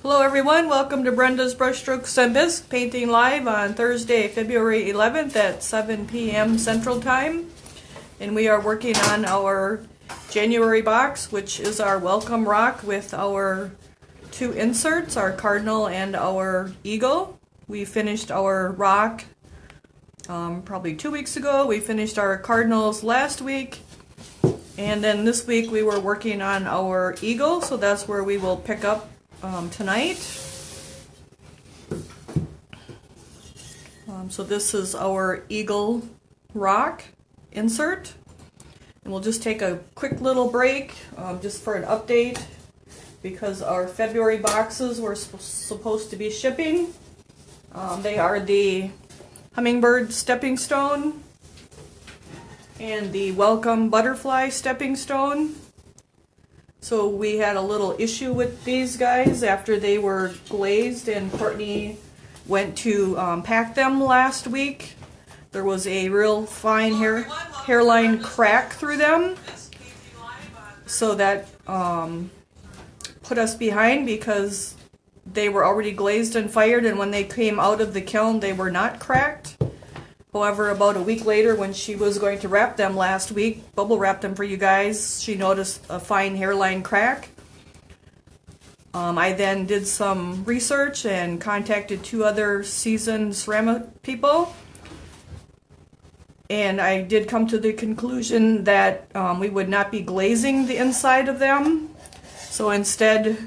Hello everyone, welcome to Brenda's Brushstrokes and Bisque Painting Live on Thursday, February 11th at 7 p.m. Central Time. And we are working on our January box, which is our welcome rock with our two inserts, our cardinal and our eagle. We finished our rock probably 2 weeks ago. We finished our cardinals last week. And then this week we were working on our eagle, so that's where we will pick up tonight. So this is our eagle rock insert. And we'll just take a quick little break just for an update because our February boxes were supposed to be shipping. They are the hummingbird stepping stone and the welcome butterfly stepping stone. So we had a little issue with these guys after they were glazed, and Courtney went to pack them last week. There was a real fine hairline crack through them, so that put us behind because they were already glazed and fired, and when they came out of the kiln they were not cracked. However, about a week later, when she was going to wrap them last week, bubble wrap them for you guys, she noticed a fine hairline crack. I then did some research and contacted two other seasoned ceramic people. And I did come to the conclusion that we would not be glazing the inside of them. So instead,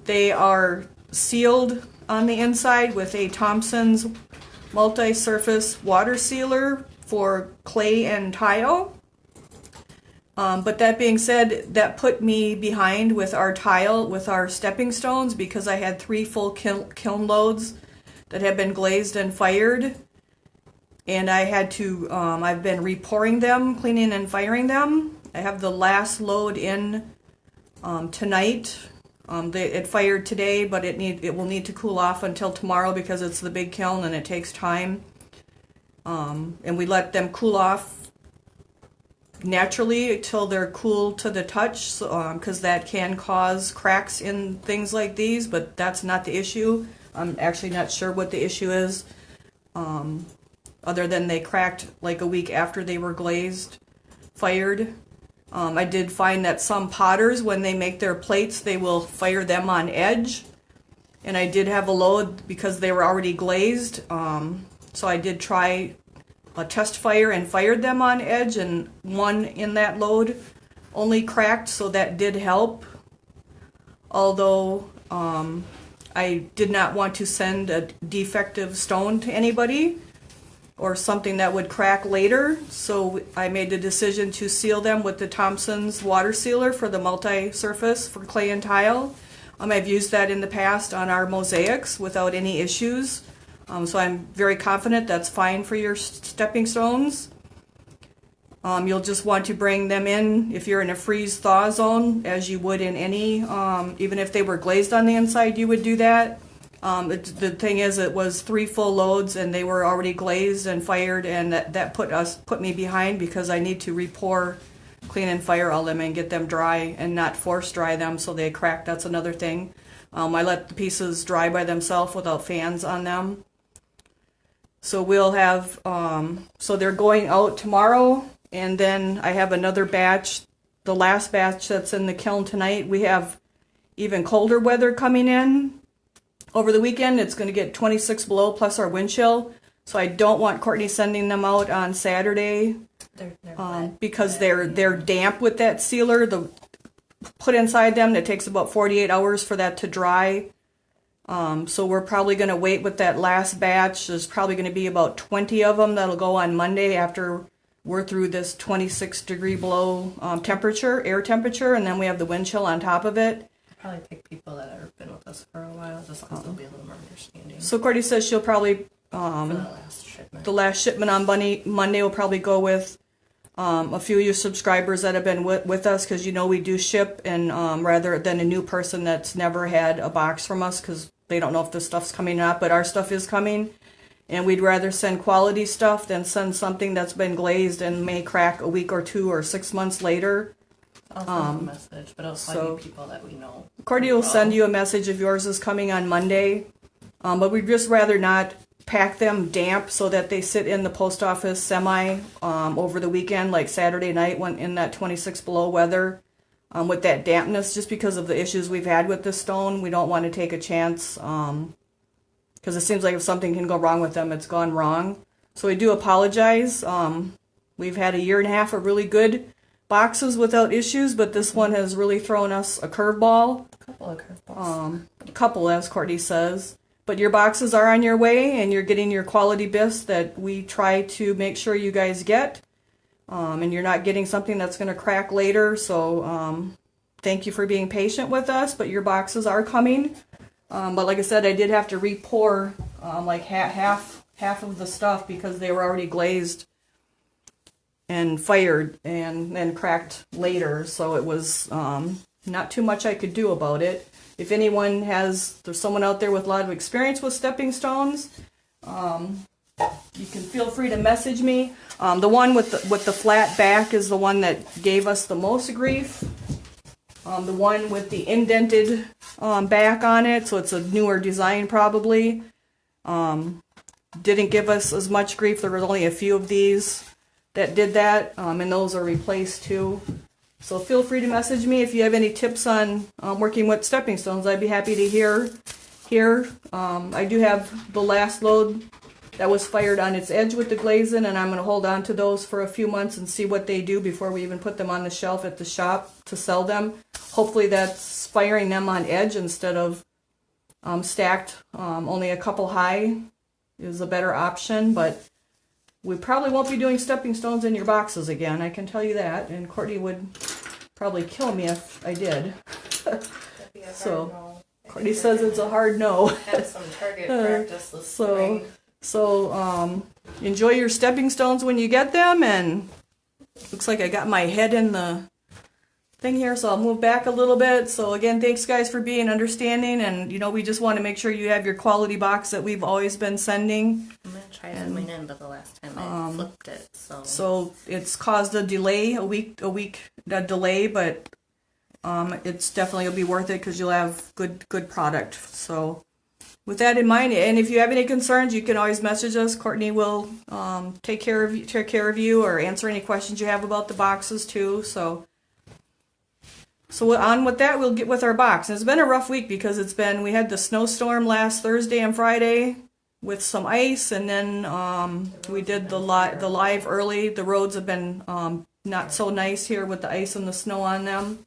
they are sealed on the inside with a Thompson's multi-surface water sealer for clay and tile. But that being said, that put me behind with our tile, with our stepping stones, because I had 3 full kiln loads that had been glazed and fired. And I had to, I've been repouring them, cleaning and firing them. I have the last load in tonight. It fired today, but it will need to cool off until tomorrow because it's the big kiln and it takes time. And we let them cool off naturally until they're cool to the touch, because that can cause cracks in things like these, but that's not the issue. I'm actually not sure what the issue is, other than they cracked like a week after they were glazed, fired. I did find that some potters, when they make their plates, they will fire them on edge. And I did have a load because they were already glazed. So I did try a test fire and fired them on edge, and one in that load only cracked, so that did help. Although I did not want to send a defective stone to anybody, or something that would crack later, so I made the decision to seal them with the Thompson's water sealer for the multi-surface for clay and tile. I've used that in the past on our mosaics without any issues, so I'm very confident that's fine for your stepping stones. You'll just want to bring them in if you're in a freeze-thaw zone, as you would in any, even if they were glazed on the inside, you would do that. The thing is, it was 3 full loads and they were already glazed and fired, and that put me behind because I need to repour, clean and fire all them and get them dry and not force dry them so they crack. That's another thing. I let the pieces dry by themselves without fans on them. So we'll have, so they're going out tomorrow, and then I have another batch, the last batch that's in the kiln tonight. We have even colder weather coming in. Over the weekend, it's going to get 26 below plus our wind chill, so I don't want Courtney sending them out on Saturday because they're damp with that sealer. Put inside them, it takes about 48 hours for that to dry. So we're probably going to wait with that last batch. There's probably going to be about 20 of them that'll go on Monday after we're through this 26 degree below air temperature, and then we have the wind chill on top of it. Probably pick people that have been with us for a while, just because they'll be a little more understanding. So Courtney says she'll probably the last shipment on Monday will probably go with a few of you subscribers that have been with us, because you know we do ship, and rather than a new person that's never had a box from us because they don't know if this stuff's coming or not, but our stuff is coming, and we'd rather send quality stuff than send something that's been glazed and may crack a week or 2 or 6 months later. I'll send a message, but I'll so- find people that we know. Courtney will send you a message if yours is coming on Monday. But we'd just rather not pack them damp so that they sit in the post office semi over the weekend, like Saturday night when in that 26 below weather with that dampness, just because of the issues we've had with this stone. We don't want to take a chance because it seems like if something can go wrong with them, it's gone wrong. So we do apologize. We've had a year and a half of really good boxes without issues, but this one has really thrown us a curveball. A couple of curveballs. A couple, as Courtney says. But your boxes are on your way, and you're getting your quality bisque that we try to make sure you guys get. And you're not getting something that's going to crack later. So thank you for being patient with us, but your boxes are coming. But like I said, I did have to re-pour like half of the stuff because they were already glazed and fired and then cracked later. So it was not too much I could do about it. If anyone there's someone out there with a lot of experience with stepping stones, you can feel free to message me. The one with the flat back is the one that gave us the most grief. The one with the indented back on it, so it's a newer design probably, didn't give us as much grief. There was only a few of these that did that, and those are replaced too. So feel free to message me if you have any tips on working with stepping stones. I'd be happy to hear. I do have the last load that was fired on its edge with the glazing, and I'm going to hold on to those for a few months and see what they do before we even put them on the shelf at the shop to sell them. Hopefully that's firing them on edge instead of stacked only a couple high is a better option, but we probably won't be doing stepping stones in your boxes again, I can tell you that, and Courtney would probably kill me if I did. So Courtney says it's a hard no. Had some target practice this spring. So enjoy your stepping stones when you get them, and looks like I got my head in the thing here, so I'll move back a little bit. So again, thanks guys for being understanding, and we just want to make sure you have your quality box that we've always been sending. I'm gonna try zooming in, but the last time I flipped it, so it's caused a delay, a week delay, but it's definitely will be worth it because you'll have good product. So with that in mind, and if you have any concerns, you can always message us. Courtney will take care of you or answer any questions you have about the boxes too. So on with that, we'll get with our box. And it's been a rough week because we had the snowstorm last Thursday and Friday with some ice, and then we did the live early. The roads have been not so nice here with the ice and the snow on them.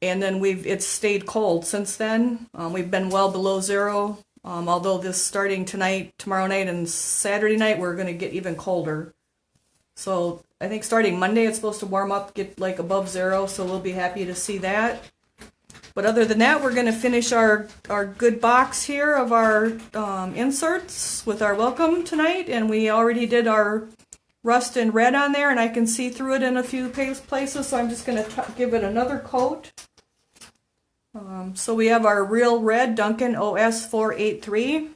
And then it's stayed cold since then. We've been well below zero. Although this starting tonight, tomorrow night, and Saturday night, we're going to get even colder. So I think starting Monday, it's supposed to warm up, get like above zero. So we'll be happy to see that. But other than that, we're going to finish our good box here of our inserts with our welcome tonight. And we already did our rust and red on there, and I can see through it in a few places. So I'm just going to give it another coat. So we have our real red Duncan OS 483.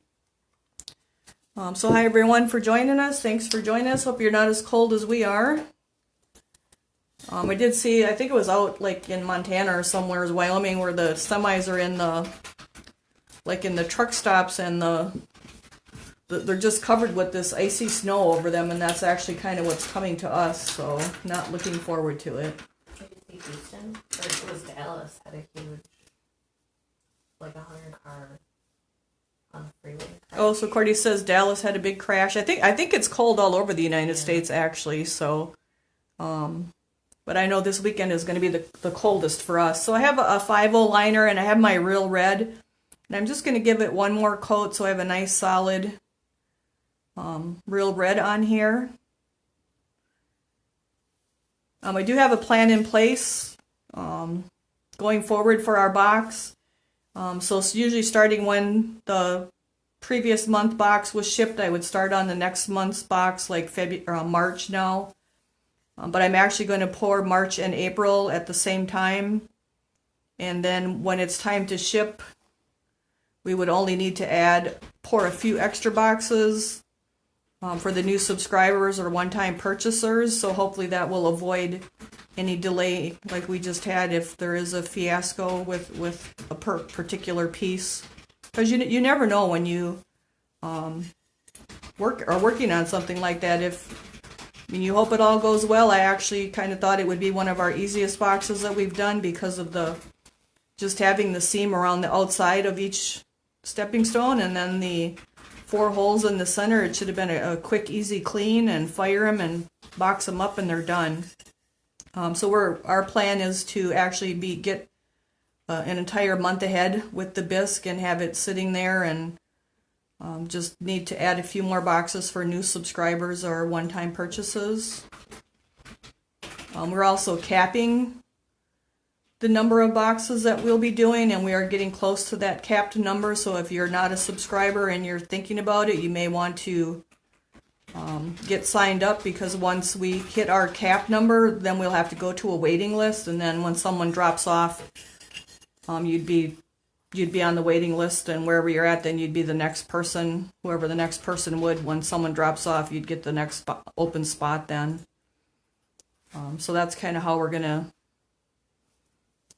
So hi everyone for joining us. Thanks for joining us. Hope you're not as cold as we are. I did see, I think it was out like in Montana or somewhere, Wyoming, where the semis are in the truck stops, and they're just covered with this icy snow over them, and that's actually kind of what's coming to us. So not looking forward to it. Did you see Houston? Or it was Dallas had a huge, like 100-car on the freeway. Oh, so Courtney says Dallas had a big crash. I think it's cold all over the United States actually. So, but I know this weekend is going to be the coldest for us. So I have a 5.0 liner, and I have my real red, and I'm just going to give it one more coat so I have a nice solid real red on here. I do have a plan in place going forward for our box. So it's usually starting when the previous month box was shipped, I would start on the next month's box, like February or March now. But I'm actually going to pour March and April at the same time. And then when it's time to ship, we would only need to pour a few extra boxes for the new subscribers or one-time purchasers. So hopefully that will avoid any delay like we just had if there is a fiasco with a particular piece. Because you never know when you are working on something like that. You hope it all goes well. I actually kind of thought it would be one of our easiest boxes that we've done because of just having the seam around the outside of each stepping stone, and then the 4 holes in the center. It should have been a quick, easy clean, and fire them and box them up, and they're done. So our plan is to actually get an entire month ahead with the bisque and have it sitting there, and just need to add a few more boxes for new subscribers or one-time purchases. We're also capping the number of boxes that we'll be doing, and we are getting close to that capped number. So if you're not a subscriber and you're thinking about it, you may want to get signed up, because once we hit our cap number, then we'll have to go to a waiting list, and then when someone drops off, you'd be on the waiting list, and wherever you're at, then you'd be the next person. Whoever the next person would, when someone drops off, you'd get the next open spot then. So that's kind of how we're gonna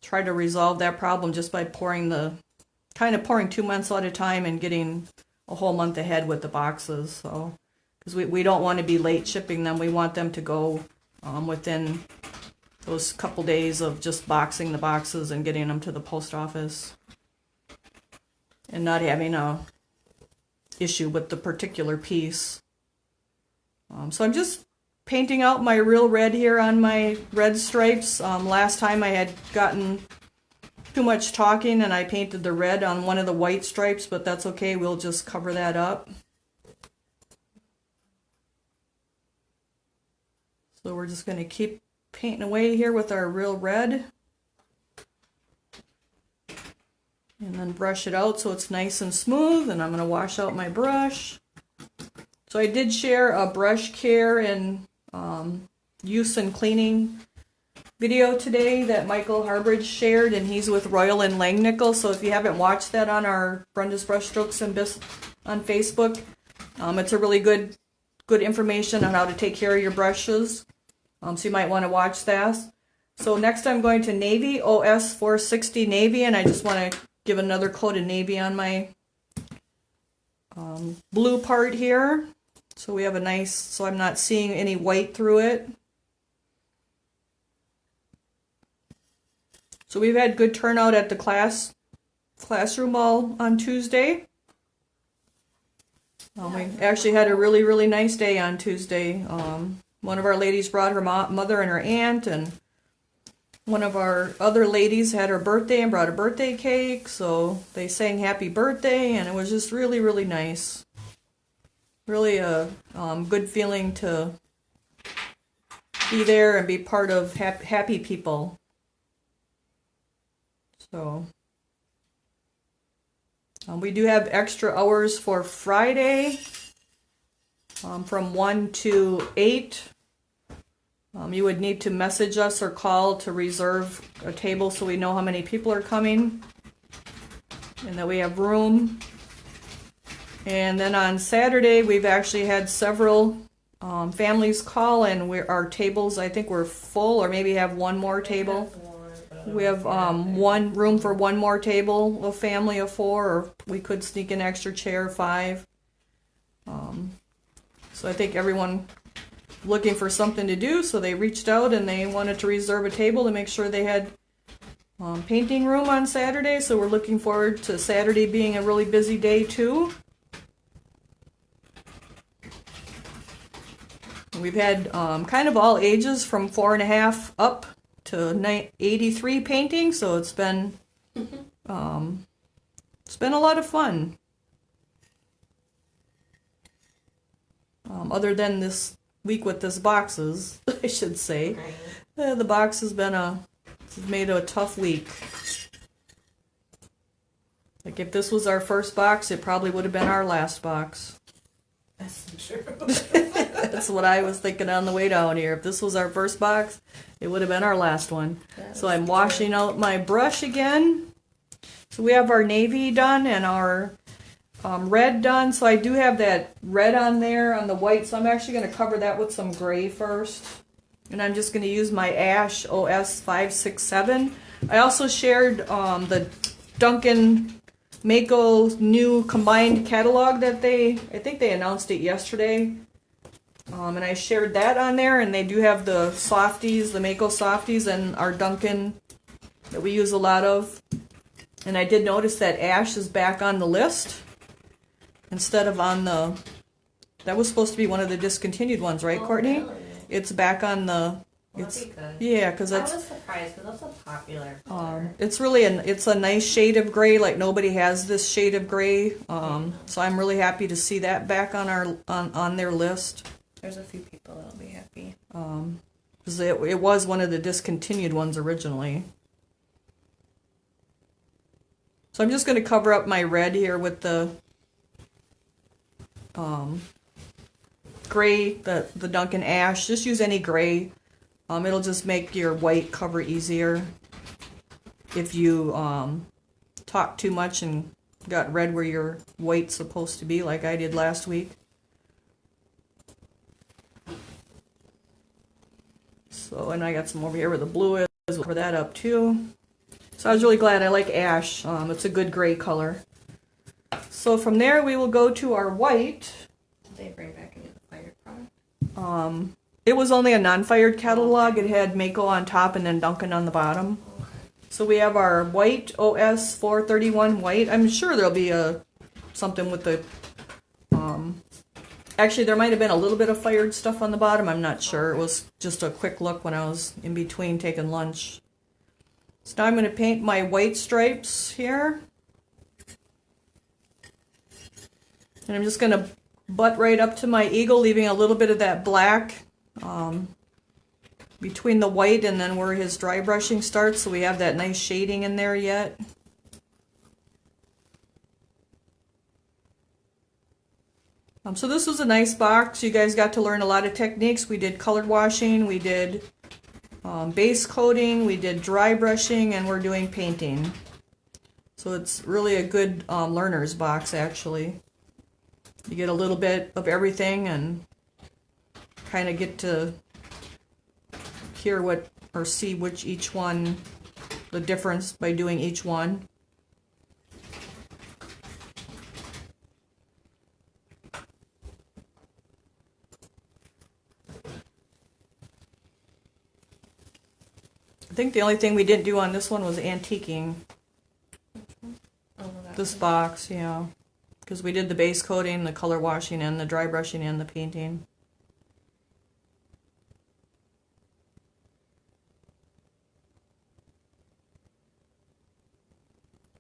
try to resolve that problem, just by pouring 2 months at a time and getting a whole month ahead with the boxes. So, because we don't want to be late shipping them, we want them to go within those couple days of just boxing the boxes and getting them to the post office, and not having a issue with the particular piece. So I'm just painting out my real red here on my red stripes. Last time I had gotten too much talking and I painted the red on one of the white stripes, but that's okay, we'll just cover that up. So we're just going to keep painting away here with our real red. And then brush it out so it's nice and smooth, and I'm going to wash out my brush. So I did share a brush care and use and cleaning video today that Michael Harbridge shared, and he's with Royal and Langnickel. So if you haven't watched that on our Brenda's Brushstrokes and Bisque on Facebook, it's a really good information on how to take care of your brushes. So you might want to watch that. So next I'm going to Navy, OS 460 Navy, and I just want to give another coat of navy on my blue part here. So we have a nice, so I'm not seeing any white through it. So we've had good turnout at the classroom all on Tuesday. We actually had a really, really nice day on Tuesday. One of our ladies brought her mother and her aunt, and one of our other ladies had her birthday and brought a birthday cake, so they sang happy birthday, and it was just really, really nice. Really a good feeling to be there and be part of happy people. So we do have extra hours for Friday from 1 to 8. You would need to message us or call to reserve a table so we know how many people are coming and that we have room. And then on Saturday, we've actually had several families call, and our tables, I think, we're full, or maybe have one more table. We have one room for one more table, a family of 4, or we could sneak an extra chair, 5. So I think everyone looking for something to do, so they reached out and they wanted to reserve a table to make sure they had painting room on Saturday. So we're looking forward to Saturday being a really busy day too. We've had kind of all ages from 4.5 up to 83 painting, so it's been a lot of fun. Other than this week with this boxes, I should say, the box has made a tough week. Like if this was our first box, it probably would have been our last box. That's true. That's what I was thinking on the way down here. If this was our first box, it would have been our last one. So I'm washing out my brush again. So we have our navy done and our red done. So I do have that red on there on the white. So I'm actually going to cover that with some gray first. And I'm just going to use my Ash OS 567. I also shared the Duncan Mako new combined catalog that I think they announced it yesterday. And I shared that on there, and they do have the softies, the Mako softies, and our Duncan that we use a lot of. And I did notice that Ash is back on the list instead of on the... That was supposed to be one of the discontinued ones, right, Courtney? Really? It's back on the... Well, that'd be good. Yeah, because that's... I was surprised because that's a popular color. It's really it's a nice shade of gray. Like nobody has this shade of gray. So I'm really happy to see that back on our on their list. There's a few people that'll be happy. Because it was one of the discontinued ones originally. So I'm just going to cover up my red here with the gray, the Duncan Ash. Just use any gray. It'll just make your white cover easier if you talk too much and got red where your white's supposed to be, like I did last week. So, and I got some over here where the blue is. We'll cover that up too. So I was really glad. I like Ash. It's a good gray color. So from there we will go to our white. Did they bring back any of the fired product? It was only a non-fired catalog. It had Mako on top and then Duncan on the bottom. So we have our white OS 431 white. I'm sure there'll be something with the... Actually, there might have been a little bit of fired stuff on the bottom. I'm not sure. It was just a quick look when I was in between taking lunch. So now I'm going to paint my white stripes here. And I'm just going to butt right up to my eagle, leaving a little bit of that black between the white and then where his dry brushing starts, so we have that nice shading in there yet. So this was a nice box. You guys got to learn a lot of techniques. We did colored washing, we did base coating, we did dry brushing, and we're doing painting. So it's really a good learner's box, actually. You get a little bit of everything and kind of get to hear what or see which each one, the difference by doing each one. I think the only thing we didn't do on this one was antiquing this box, yeah. Because we did the base coating, the color washing, and the dry brushing, and the painting.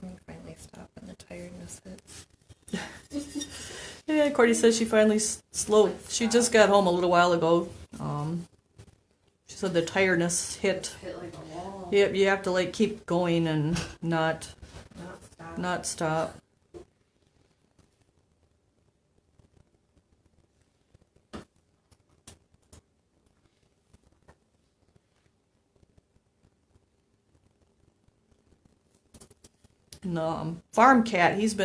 We finally stop and the tiredness hits. Yeah, Cordy says she finally slowed. She just got home a little while ago. She said the tiredness hit. Hit like a wall. Yep, you have to like keep going and not Stop. not stop. And farm cat, he's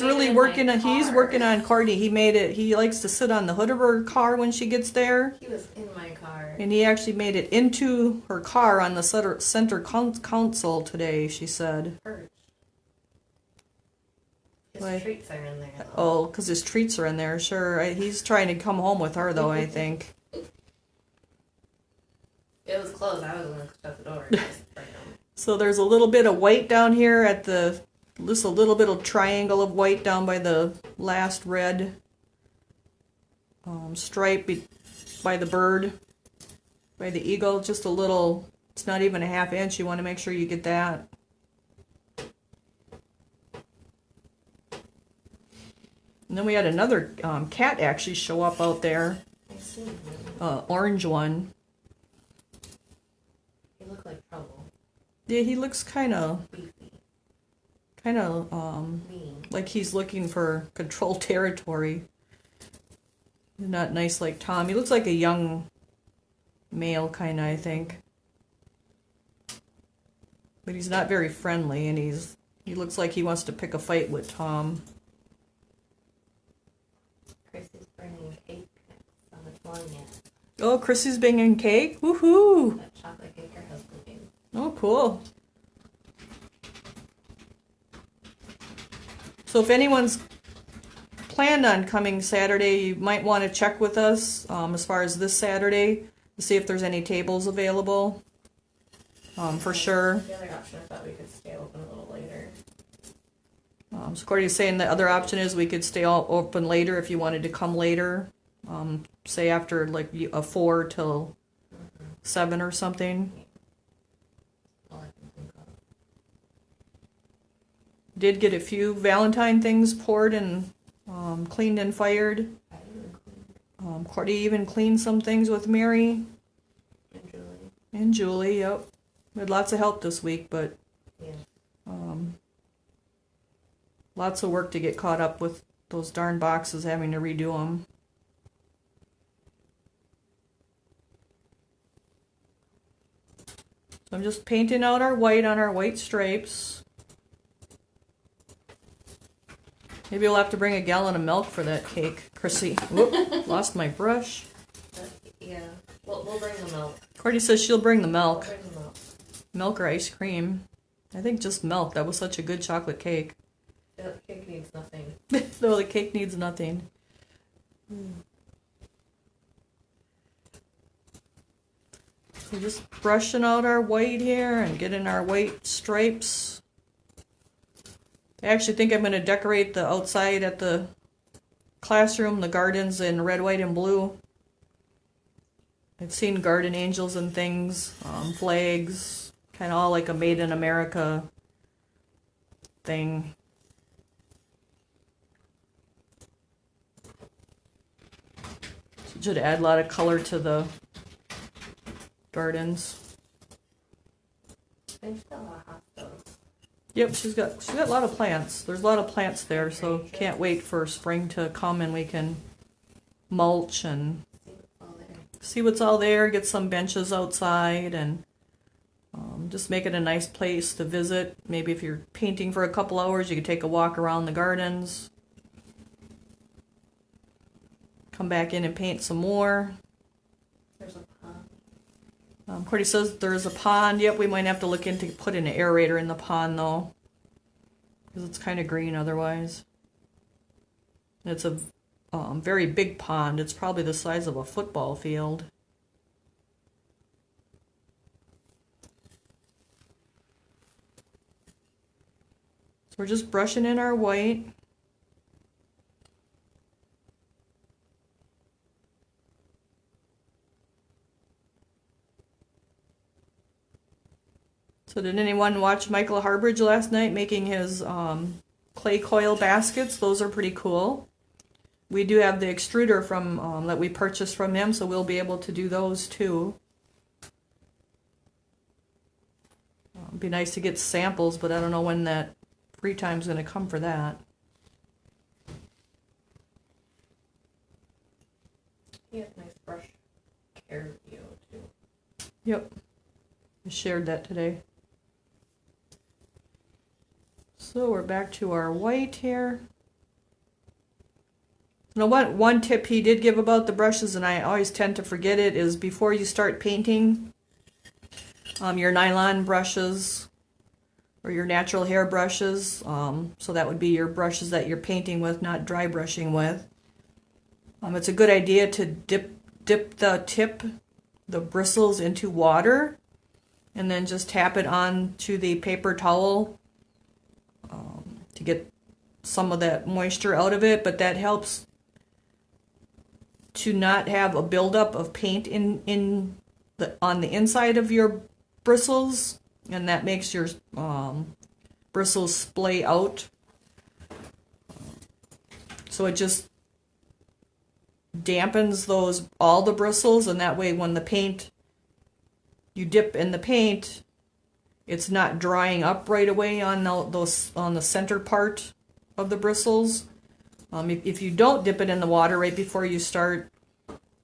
really working on, he's working on Courtney. He made it, he likes to sit on the hood of her car when she gets there. He was in my car. And he actually made it into her car on the center console today, she said. Perch. His Like- treats are in there. Though. Oh, because his treats are in there, sure. He's trying to come home with her, though, I think. It was closed. I was going to shut the door. Just bring him. So there's a little bit of white down here at just a little bit of triangle of white down by the last red stripe by the bird, by the eagle. Just a little, it's not even a ½ inch. You want to make sure you get that. And then we had another cat actually show up out there, I see him. orange one. He looked like trouble. Yeah, he looks kind of Beefy. Mean. Like he's looking for controlled territory. Not nice like Tom. He looks like a young male kind of, I think. But he's not very friendly, and he looks like he wants to pick a fight with Tom. Chris is bringing cake on the 20th. Oh, Chrissy's banging cake. Woohoo! That chocolate cake her husband made. Oh, cool. So if anyone's planned on coming Saturday, you might want to check with us as far as this Saturday to see if there's any tables available. For sure. The other option, I thought we could stay open a little later. So Cordy's saying the other option is we could stay all open later if you wanted to come later. Say after like a 4 till 7 or something. All I can think of. Did get a few Valentine things poured and cleaned and fired. I even include Cordy even cleaned some things with Mary and Julie. and Julie. Yep, we had lots of help this week, but Yeah. lots of work to get caught up with those darn boxes, having to redo them. So I'm just painting out our white on our white stripes. Maybe we'll have to bring a gallon of milk for that cake, Chrissy. Whoop, lost my brush. Yeah. We'll bring the milk. Cordy says she'll bring the We'll milk. bring the milk. Milk or ice cream. I think just milk. That was such a good chocolate cake. The cake needs nothing. No, the cake needs nothing. So just brushing out our white here and getting our white stripes. I actually think I'm going to decorate the outside at the classroom, the gardens in red, white, and blue. I've seen garden angels and things, flags, kind of all like a Made in America thing. Should add a lot of color to the gardens. And she's got a lot of hot stoves. Yep, she's got a lot of plants. There's a lot of plants there, so can't wait for spring to come and we can mulch and see what's all there. Get some benches outside and just make it a nice place to visit. Maybe if you're painting for a couple hours, you could take a walk around the gardens. Come back in and paint some more. There's a pond. Cordy says there's a pond. Yep, we might have to look into put an aerator in the pond though, because it's kind of green otherwise. And it's a very big pond. It's probably the size of a football field. So we're just brushing in our white. So did anyone watch Michael Harbridge last night making his clay coil baskets? Those are pretty cool. We do have the extruder from that we purchased from him, so we'll be able to do those too. It'd be nice to get samples, but I don't know when that free time's going to come for that. He has nice brush care view too. Yep, I shared that today. So we're back to our white here. Now one tip he did give about the brushes, and I always tend to forget it, is before you start painting, your nylon brushes or your natural hair brushes, so that would be your brushes that you're painting with, not dry brushing with. It's a good idea to dip the bristles into water, and then just tap it onto the paper towel to get some of that moisture out of it, but that helps to not have a buildup of paint on the inside of your bristles, and that makes your bristles splay out. So it just dampens all the bristles, and that way when you dip in the paint, it's not drying up right away on the center part of the bristles. If you don't dip it in the water right before you start,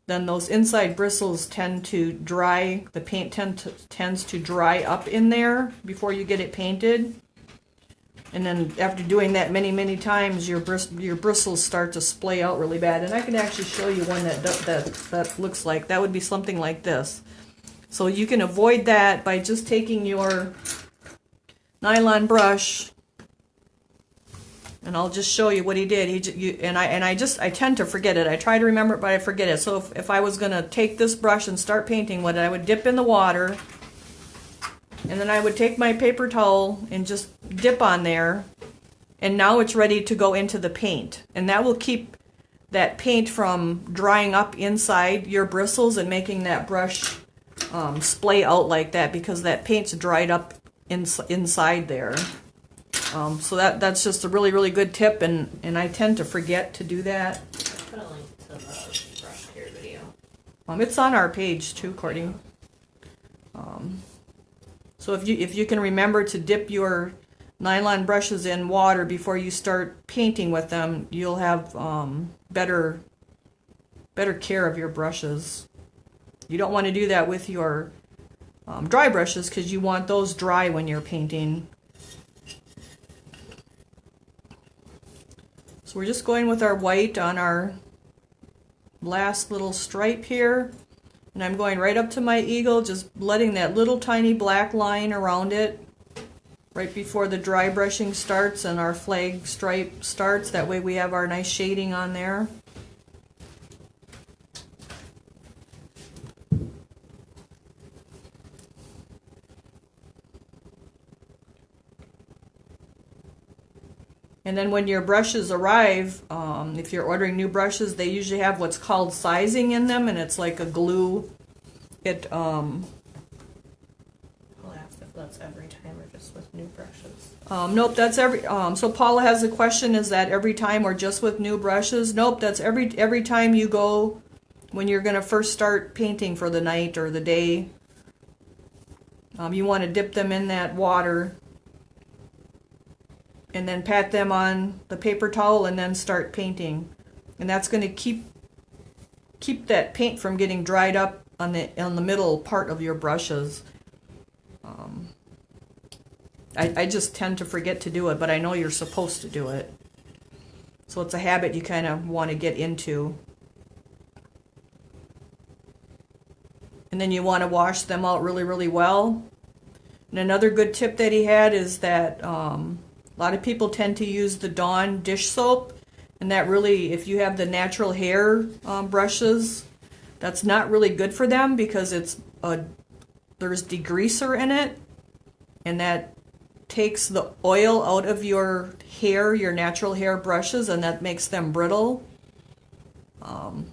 then those inside bristles tend to dry. The paint tends to dry up in there before you get it painted. And then after doing that many times, your bristles start to splay out really bad. And I can actually show you one that looks like that would be something like this. So you can avoid that by just taking your nylon brush, and I'll just show you what he did. I tend to forget it. I try to remember it, but I forget it. So if I was gonna take this brush and start painting with it, I would dip in the water. And then I would take my paper towel and just dip on there, and now it's ready to go into the paint. And that will keep that paint from drying up inside your bristles and making that brush splay out like that, because that paint's dried up inside there. So that's just a really good tip, and I tend to forget to do that. I'll put a link to the brush care video. It's on our page too, Courtney. So if you can remember to dip your nylon brushes in water before you start painting with them, you'll have better care of your brushes. You don't want to do that with your dry brushes, because you want those dry when you're painting. So we're just going with our white on our last little stripe here. And I'm going right up to my eagle, just letting that little tiny black line around it right before the dry brushing starts and our flag stripe starts. That way we have our nice shading on there. And then when your brushes arrive, if you're ordering new brushes, they usually have what's called sizing in them, and it's like a glue. I'll ask if that's every time or just with new brushes. Nope, that's every. So Paula has a question: is that every time or just with new brushes? Nope, that's every time you go when you're going to first start painting for the night or the day. You want to dip them in that water, and then pat them on the paper towel, and then start painting. And that's going to keep that paint from getting dried up on the middle part of your brushes. I just tend to forget to do it, but I know you're supposed to do it. So it's a habit you kind of want to get into. And then you want to wash them out really well. And another good tip that he had is that a lot of people tend to use the Dawn dish soap, and that really, if you have the natural hair brushes, that's not really good for them, because there's degreaser in it, and that takes the oil out of your hair, your natural hair brushes, and that makes them brittle.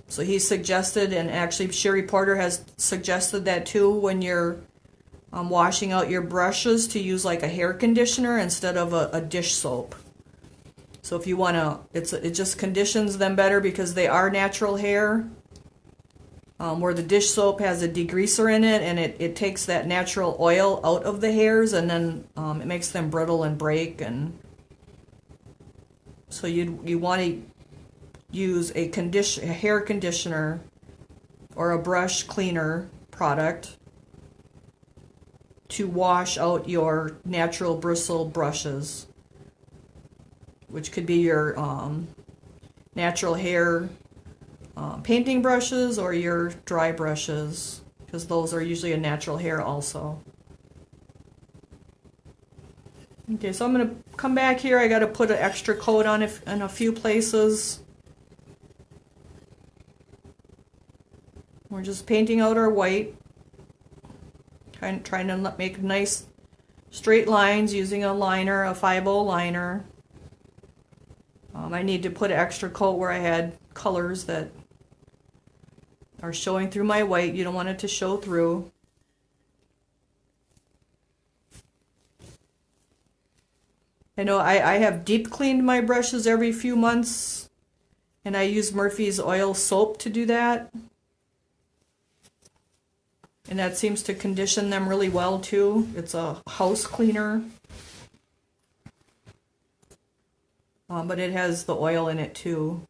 So he suggested, and actually Sherry Porter has suggested that too, when you're washing out your brushes, to use like a hair conditioner instead of a dish soap. So if you want to, it just conditions them better because they are natural hair. Where the dish soap has a degreaser in it, and it takes that natural oil out of the hairs, and then it makes them brittle and break. And so you want to use a hair conditioner or a brush cleaner product to wash out your natural bristle brushes, which could be your natural hair painting brushes or your dry brushes, because those are usually a natural hair also. Okay, so I'm going to come back here. I got to put an extra coat on it in a few places. We're just painting out our white, trying to make nice straight lines using a liner, a 5-0 liner. I need to put an extra coat where I had colors that are showing through my white. You don't want it to show through. I know I have deep cleaned my brushes every few months, and I use Murphy's oil soap to do that. And that seems to condition them really well too. It's a house cleaner. But it has the oil in it too.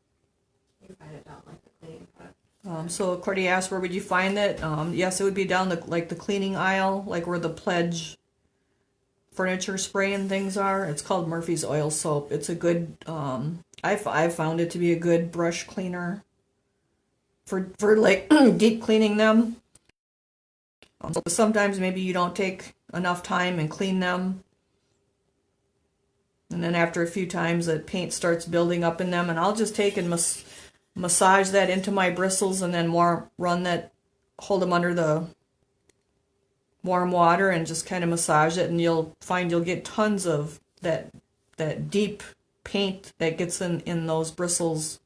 You find it down like the cleaning product. So Cordy asked, where would you find it? Yes, it would be down the cleaning aisle, like where the pledge furniture spray and things are. It's called Murphy's Oil Soap. It's a good, I've found it to be a good brush cleaner for like deep cleaning them. Sometimes maybe you don't take enough time and clean them. And then after a few times, the paint starts building up in them, and I'll just take and massage that into my bristles, and then hold them under the warm water and just kind of massage it, and you'll find you'll get tons of that deep paint that gets in those bristles,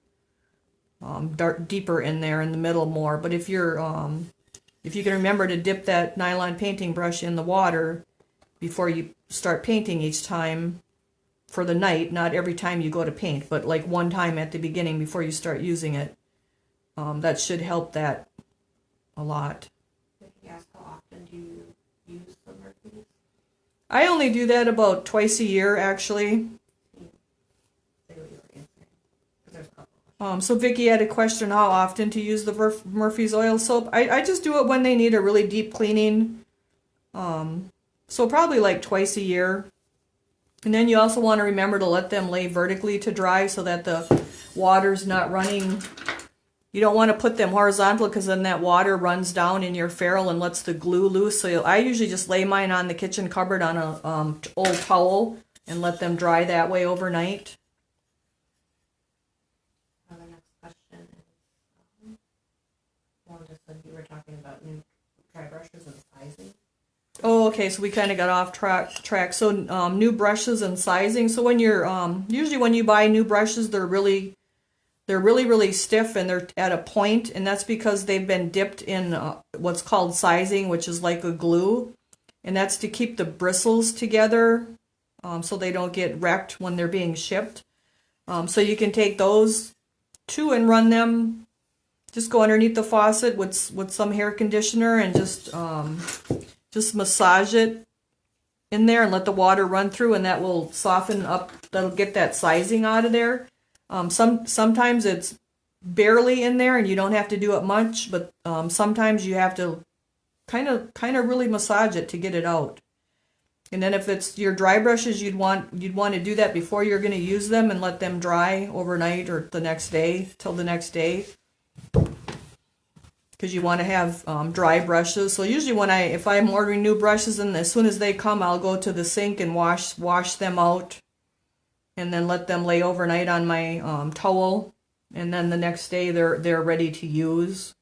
deeper in there in the middle more. But if you can remember to dip that nylon painting brush in the water before you start painting each time for the night, not every time you go to paint, but like one time at the beginning before you start using it, that should help that a lot. Yes, how often do you use the Murphy's? I only do that about twice a year, actually. So Vicki had a question how often to use the Murphy's Oil Soap. I just do it when they need a really deep cleaning. So probably like twice a year. And then you also want to remember to let them lay vertically to dry so that the water's not running. You don't want to put them horizontal because then that water runs down in your ferrule and lets the glue loose. So I usually just lay mine on the kitchen cupboard on a old towel and let them dry that way overnight. The next question is, Wanda said you were talking about new dry brushes and sizing. Oh, okay, so we kind of got off track. So new brushes and sizing. So when you're usually when you buy new brushes, they're really stiff and they're at a point, and that's because they've been dipped in what's called sizing, which is like a glue, and that's to keep the bristles together, so they don't get wrecked when they're being shipped. So you can take those two and run them. Just go underneath the faucet with some hair conditioner and just massage it in there and let the water run through, and that will soften up. That'll get that sizing out of there. Sometimes it's barely in there and you don't have to do it much, but sometimes you have to kind of really massage it to get it out. And then if it's your dry brushes, you'd want to do that before you're going to use them and let them dry overnight or the next day till the next day. Because you want to have dry brushes. So usually if I'm ordering new brushes, and as soon as they come, I'll go to the sink and wash them out, and then let them lay overnight on my towel, and then the next day they're ready to use.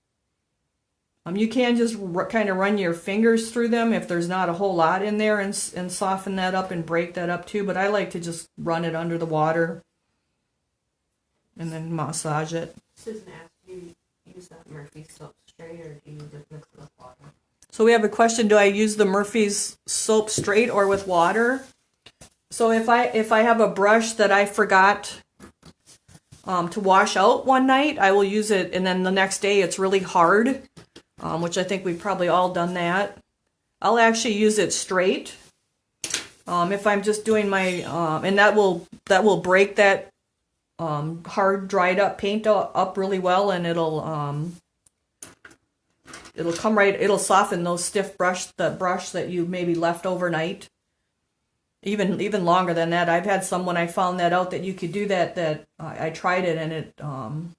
You can just kind of run your fingers through them if there's not a whole lot in there, and soften that up and break that up too. But I like to just run it under the water and then massage it. Susan asked, do you use that Murphy's soap straight, or do you just mix it with water? So we have a question, do I use the Murphy's soap straight or with water? So if I have a brush that I forgot to wash out one night, I will use it, and then the next day it's really hard, which I think we've probably all done that. I'll actually use it straight. If I'm just doing my, and that will break that hard dried up paint up really well, and it'll soften those stiff brush that you maybe left overnight. Even longer than that. I've had some when I found that out that you could do that I tried it, and it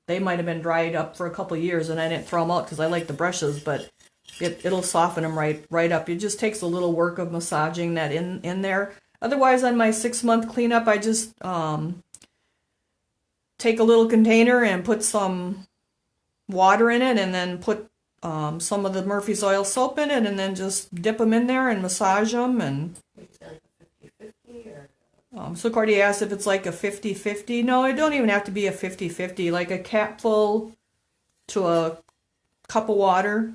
they might have been dried up for a couple of years, and I didn't throw them out because I like the brushes, but it'll soften them right up. It just takes a little work of massaging that in there. Otherwise, on my 6-month cleanup, I just take a little container and put some water in it, and then put some of the Murphy's Oil Soap in it, and then just dip them in there and massage them. And so Cordy asked if it's like a 50-50. No, it don't even have to be a 50-50. Like a capful to a cup of water.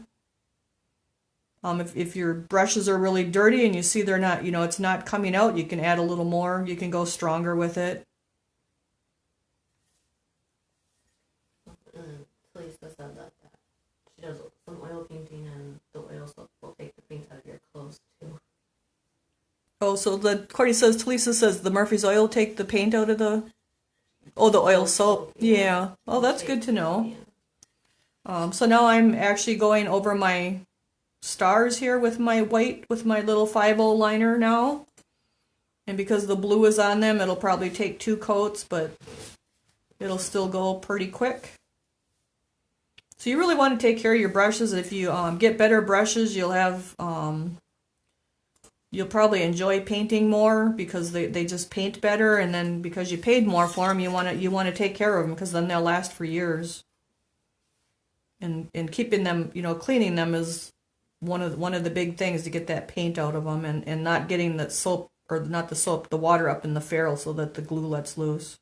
If your brushes are really dirty and you see they're not, it's not coming out, you can add a little more. You can go stronger with it. Lisa said that she does some oil painting, and the oil soap will take the paint out of your clothes too. Oh, so Cordy says, Talisa says the Murphy's Oil take the paint out of the oil soap. Yeah. Oh, that's good to know. So now I'm actually going over my stars here with my little 5-0 liner now. And because the blue is on them, it'll probably take 2 coats, but it'll still go pretty quick. So you really want to take care of your brushes. If you get better brushes, you'll have you'll probably enjoy painting more because they just paint better, and then because you paid more for them, you want to take care of them because then they'll last for years. And keeping them, cleaning them is one of the big things to get that paint out of them, and not getting the soap, or not the soap, the water up in the ferrule so that the glue lets loose.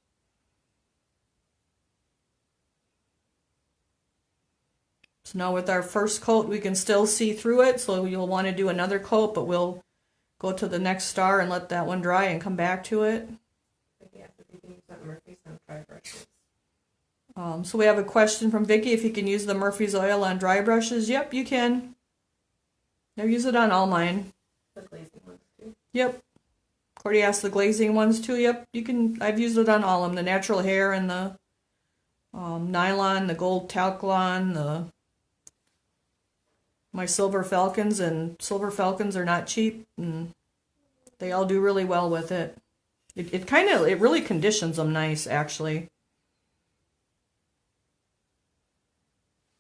So now with our first coat, we can still see through it, so you'll want to do another coat, but we'll go to the next star and let that one dry and come back to it. Yeah, if you can use that Murphy's on dry brushes. So we have a question from Vicky, if you can use the Murphy's oil on dry brushes. Yep, you can. I use it on all mine. The glazing ones too. Yep. Cordy asked the glazing ones too. Yep, you can. I've used it on all of them. The natural hair and the nylon, the gold talcon, my silver falcons, and silver falcons are not cheap, and they all do really well with it. It really conditions them nice, actually.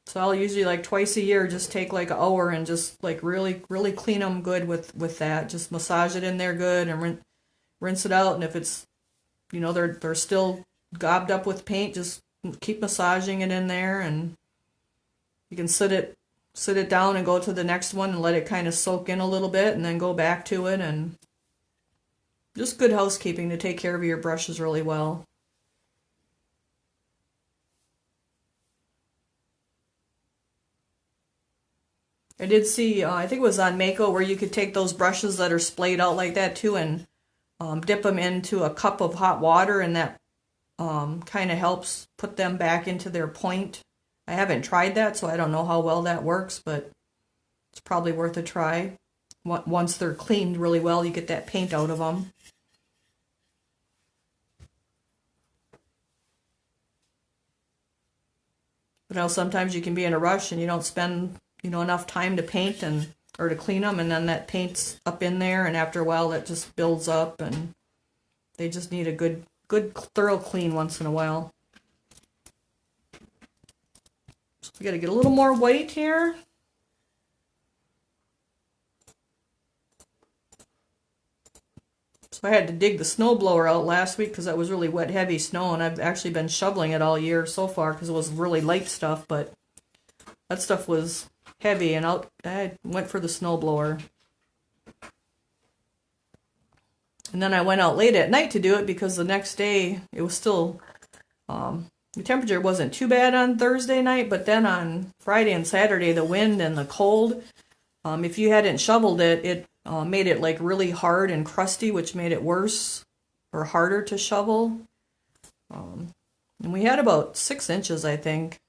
So I'll usually like twice a year just take like an hour and just like really clean them good with that. Just massage it in there good and rinse it out. And if it's, they're still gobbed up with paint, just keep massaging it in there, and you can sit it down and go to the next one and let it kind of soak in a little bit, and then go back to it. And just good housekeeping to take care of your brushes really well. I did see, I think it was on Mako, where you could take those brushes that are splayed out like that too and dip them into a cup of hot water, and that kind of helps put them back into their point. I haven't tried that, so I don't know how well that works, but it's probably worth a try. Once they're cleaned really well, you get that paint out of them. But sometimes you can be in a rush and you don't spend enough time to paint or to clean them, and then that paint's up in there, and after a while that just builds up, and they just need a good thorough clean once in a while. So we got to get a little more white here. So I had to dig the snow blower out last week because that was really wet, heavy snow, and I've actually been shoveling it all year so far because it was really light stuff, but that stuff was heavy, and I went for the snow blower. And then I went out late at night to do it because the next day it was still, the temperature wasn't too bad on Thursday night, but then on Friday and Saturday, the wind and the cold, if you hadn't shoveled it, it made it like really hard and crusty, which made it worse or harder to shovel. And we had about 6 inches, I think.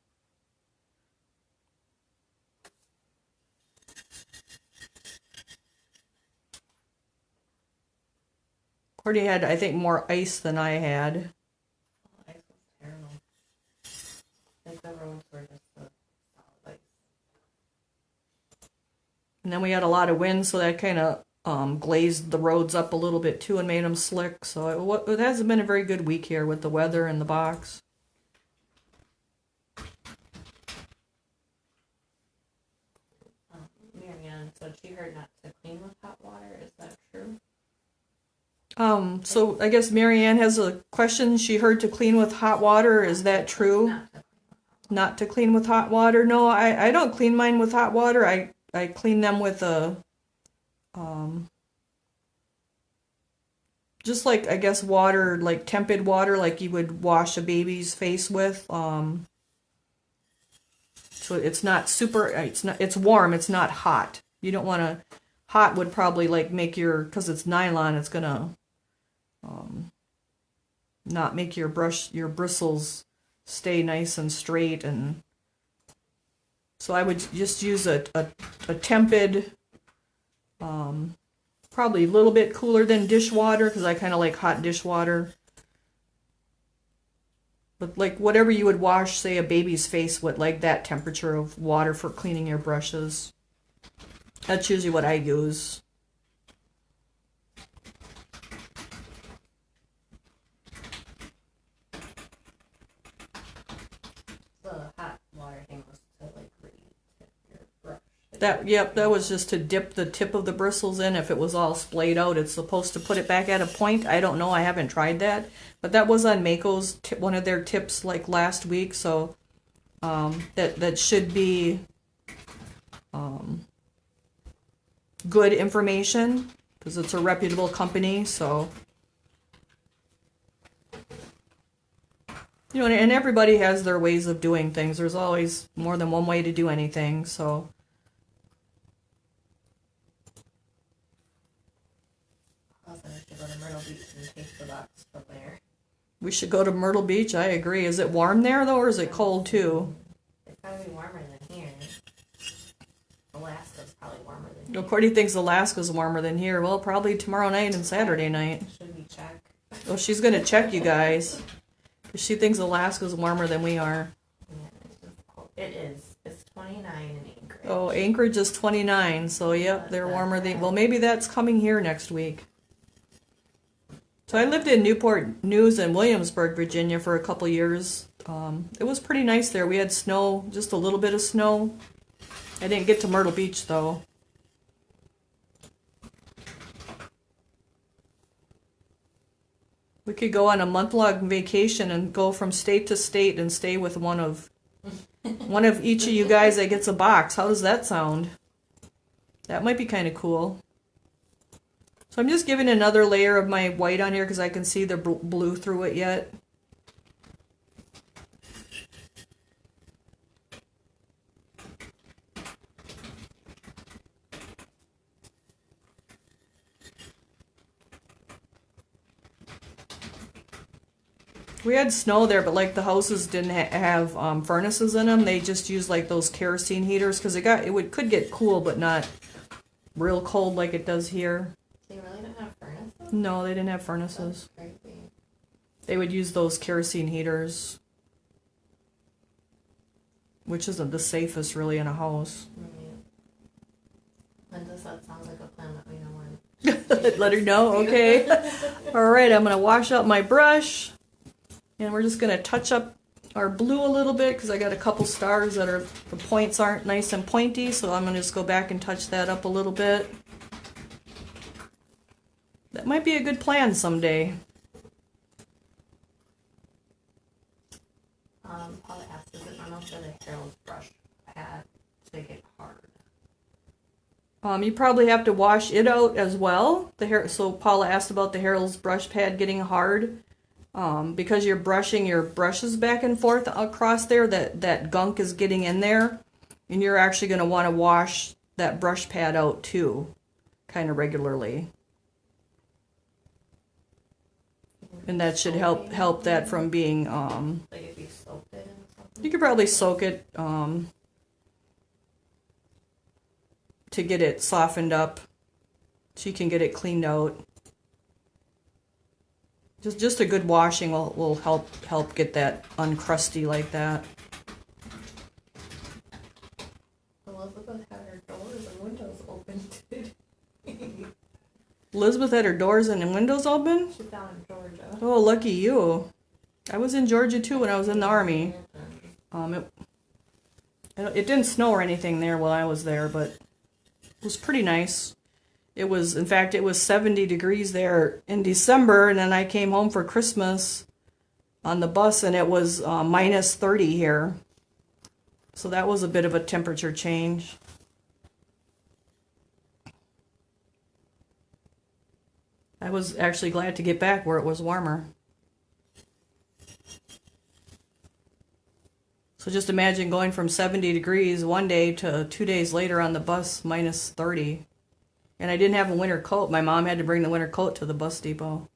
Cordy had, I think, more ice than I had. Oh, ice was terrible. Like the roads were just solid ice. And then we had a lot of wind, so that kind of glazed the roads up a little bit too and made them slick. So it hasn't been a very good week here with the weather and the box. Marianne said she heard not to clean with hot water. Is that true? So I guess Marianne has a question. She heard to clean with hot water. Is that true? Not to clean with hot water? No, I don't clean mine with hot water. I clean them with just like, I guess, water, like tepid water, like you would wash a baby's face with. So it's not super, it's warm, it's not hot. You don't want to, hot would probably like make because it's nylon, it's gonna not make your bristles stay nice and straight, and so I would just use a tepid, probably a little bit cooler than dishwater because I kind of like hot dishwater. But like whatever you would wash, say, a baby's face with, like that temperature of water for cleaning your brushes. That's usually what I use. That was just to dip the tip of the bristles in. If it was all splayed out, it's supposed to put it back at a point. I don't know. I haven't tried that. But that was on Mako's one of their tips like last week. So that should be good information because it's a reputable company. So, you know, and everybody has their ways of doing things. There's always more than one way to do anything. So. Go to Myrtle Beach and taste the box from there. We should go to Myrtle Beach. I agree. Is it warm there though, or is it cold too? It's probably warmer than here. Alaska's probably warmer than here. Courtney thinks Alaska's warmer than here. Well, probably tomorrow night and Saturday night. Should we check? Oh, she's gonna check you guys. 'Cause she thinks Alaska's warmer than we are. Yeah, it's just cold. It is. It's 29 in Anchorage. Oh, Anchorage is 29. So yep, they're warmer than. Well, maybe that's coming here next week. So I lived in Newport News and Williamsburg, Virginia for a couple years. It was pretty nice there. We had snow, just a little bit of snow. I didn't get to Myrtle Beach though. We could go on a month-long vacation and go from state to state and stay with one of each of you guys that gets a box. How does that sound? That might be kind of cool. So I'm just giving another layer of my white on here because I can see the blue through it yet. We had snow there, but like the houses didn't have furnaces in them. They just used like those kerosene heaters because could get cool, but not real cold like it does here. They really don't have furnaces? No, they didn't have furnaces. That's crazy. They would use those kerosene heaters, which isn't the safest really in a house. Linda said sounds like a plan that we know when. Let her know, okay. All right, I'm gonna wash out my brush, and we're just gonna touch up our blue a little bit because I got a couple stars that the points aren't nice and pointy, so I'm gonna just go back and touch that up a little bit. That might be a good plan someday. Paula asked, is it normal for the Harold's brush pad to get hard? You probably have to wash it out as well. So Paula asked about the Harold's brush pad getting hard. Because you're brushing your brushes back and forth across there, that gunk is getting in there. And you're actually going to want to wash that brush pad out too, kind of regularly. And that should help that from being, like if you soaked it in something? You could probably soak it to get it softened up so you can get it cleaned out. Just a good washing will help get that uncrusty like that. Elizabeth had her doors and windows open today. Elizabeth had her doors and windows open? She's down in Georgia. Oh, lucky you. I was in Georgia too when I was in the Army. It didn't snow or anything there while I was there, but it was pretty nice. In fact, it was 70 degrees there in December, and then I came home for Christmas on the bus, and it was minus 30 here. So that was a bit of a temperature change. I was actually glad to get back where it was warmer. So just imagine going from 70 degrees one day to 2 days later on the bus, minus 30. And I didn't have a winter coat. My mom had to bring the winter coat to the bus depot.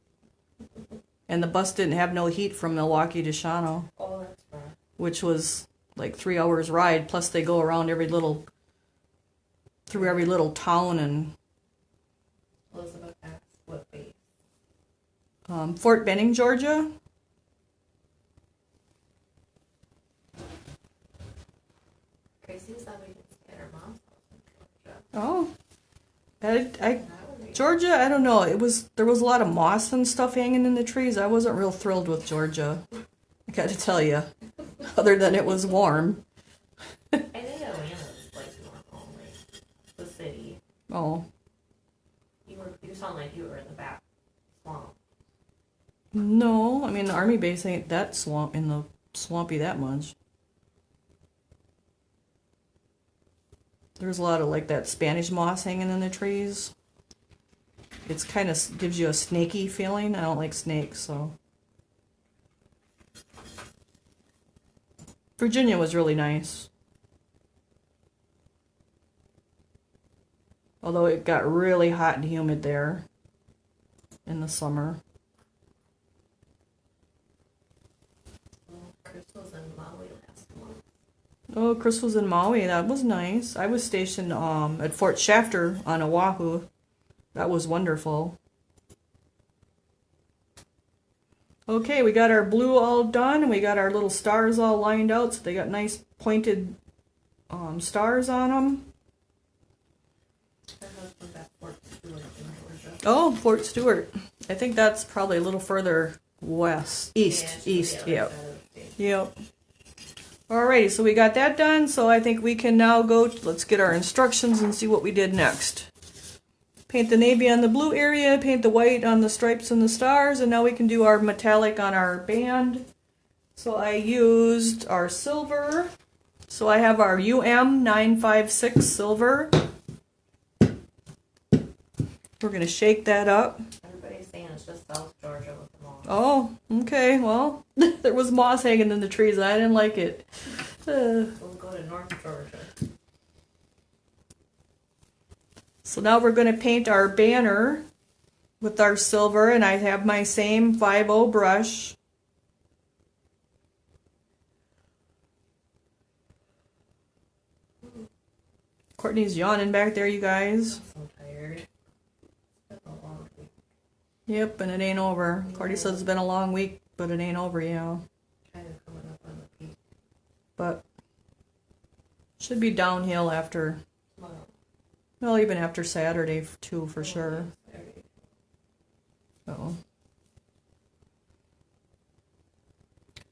And the bus didn't have no heat from Milwaukee to Shawano. Oh, that's right. Which was like 3 hours ride. Plus they go around through every little town. And Elizabeth asked what base? Fort Benning, Georgia. Tracy said we could stay at her mom's house in Georgia. Oh. Georgia, I don't know. There was a lot of moss and stuff hanging in the trees. I wasn't real thrilled with Georgia. I got to tell you. Other than it was warm. I think Atlanta's like normal. Oh. You sound like you were in the back swamp. No, I mean the army base ain't that swampy that much. There's a lot of like that Spanish moss hanging in the trees. It's kind of gives you a snaky feeling. I don't like snakes, so. Virginia was really nice. Although it got really hot and humid there in the summer. Chris was in Maui last month. Oh, Chris was in Maui. That was nice. I was stationed at Fort Shafter on Oahu. That was wonderful. Okay, we got our blue all done, and we got our little stars all lined out, so they got nice pointed stars on them. Her husband's at Fort Stewart in Georgia. Oh, Fort Stewart. I think that's probably a little further west, east, yep. Yep. Alrighty, so we got that done, so I think we can now let's get our instructions and see what we did next. Paint the navy on the blue area, paint the white on the stripes and the stars, and now we can do our metallic on our band. So I used our silver. So I have our UM956 silver. We're going to shake that up. Everybody's saying it's just South Georgia with the moss. Oh, okay, well, there was moss hanging in the trees and I didn't like it. We'll go to North Georgia. So now we're going to paint our banner with our silver, and I have my same 5-0 brush. Courtney's yawning back there, you guys. I'm so tired. It's been a long week. Yep, and it ain't over. Courtney says it's been a long week, but it ain't over, yeah. Kind of coming up on the peak But should be downhill after, tomorrow. well, even after Saturday too, for sure. Saturday. So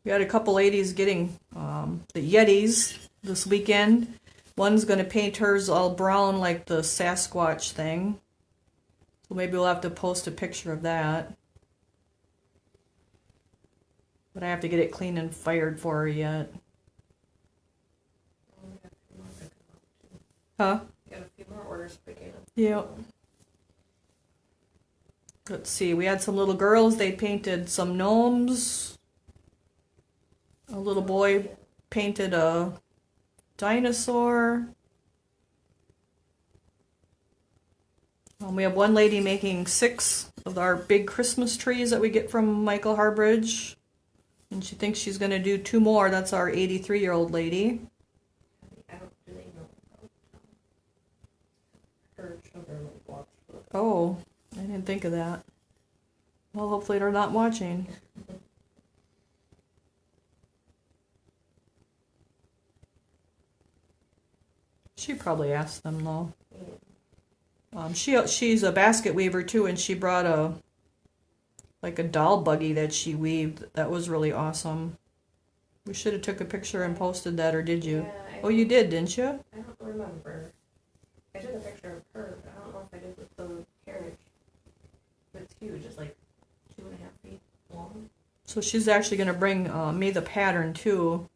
we had a couple ladies getting the Yetis this weekend. One's going to paint hers all brown like the Sasquatch thing. So maybe we'll have to post a picture of that. But I have to get it clean and fired for her yet. Well, we got a few more picking up, too. Huh? We got a few more orders picking up. Yep. Let's see, we had some little girls, they painted some gnomes. A little boy painted a dinosaur. We have one lady making 6 of our big Christmas trees that we get from Michael Harbridge. And she thinks she's going to do 2 more. That's our 83-year-old lady. I don't really know about her children like watch the Oh, I didn't think of that. Well, hopefully they're not watching. She probably asked them though. She's a basket weaver too, and she brought a doll buggy that she weaved. That was really awesome. We should have took a picture and posted that, or did you? Yeah, Oh, you did, didn't you? I don't remember. I took a picture of her, but I don't know if I did with the carriage. It's huge. It's like 2.5 feet long. So she's actually going to bring me the pattern too.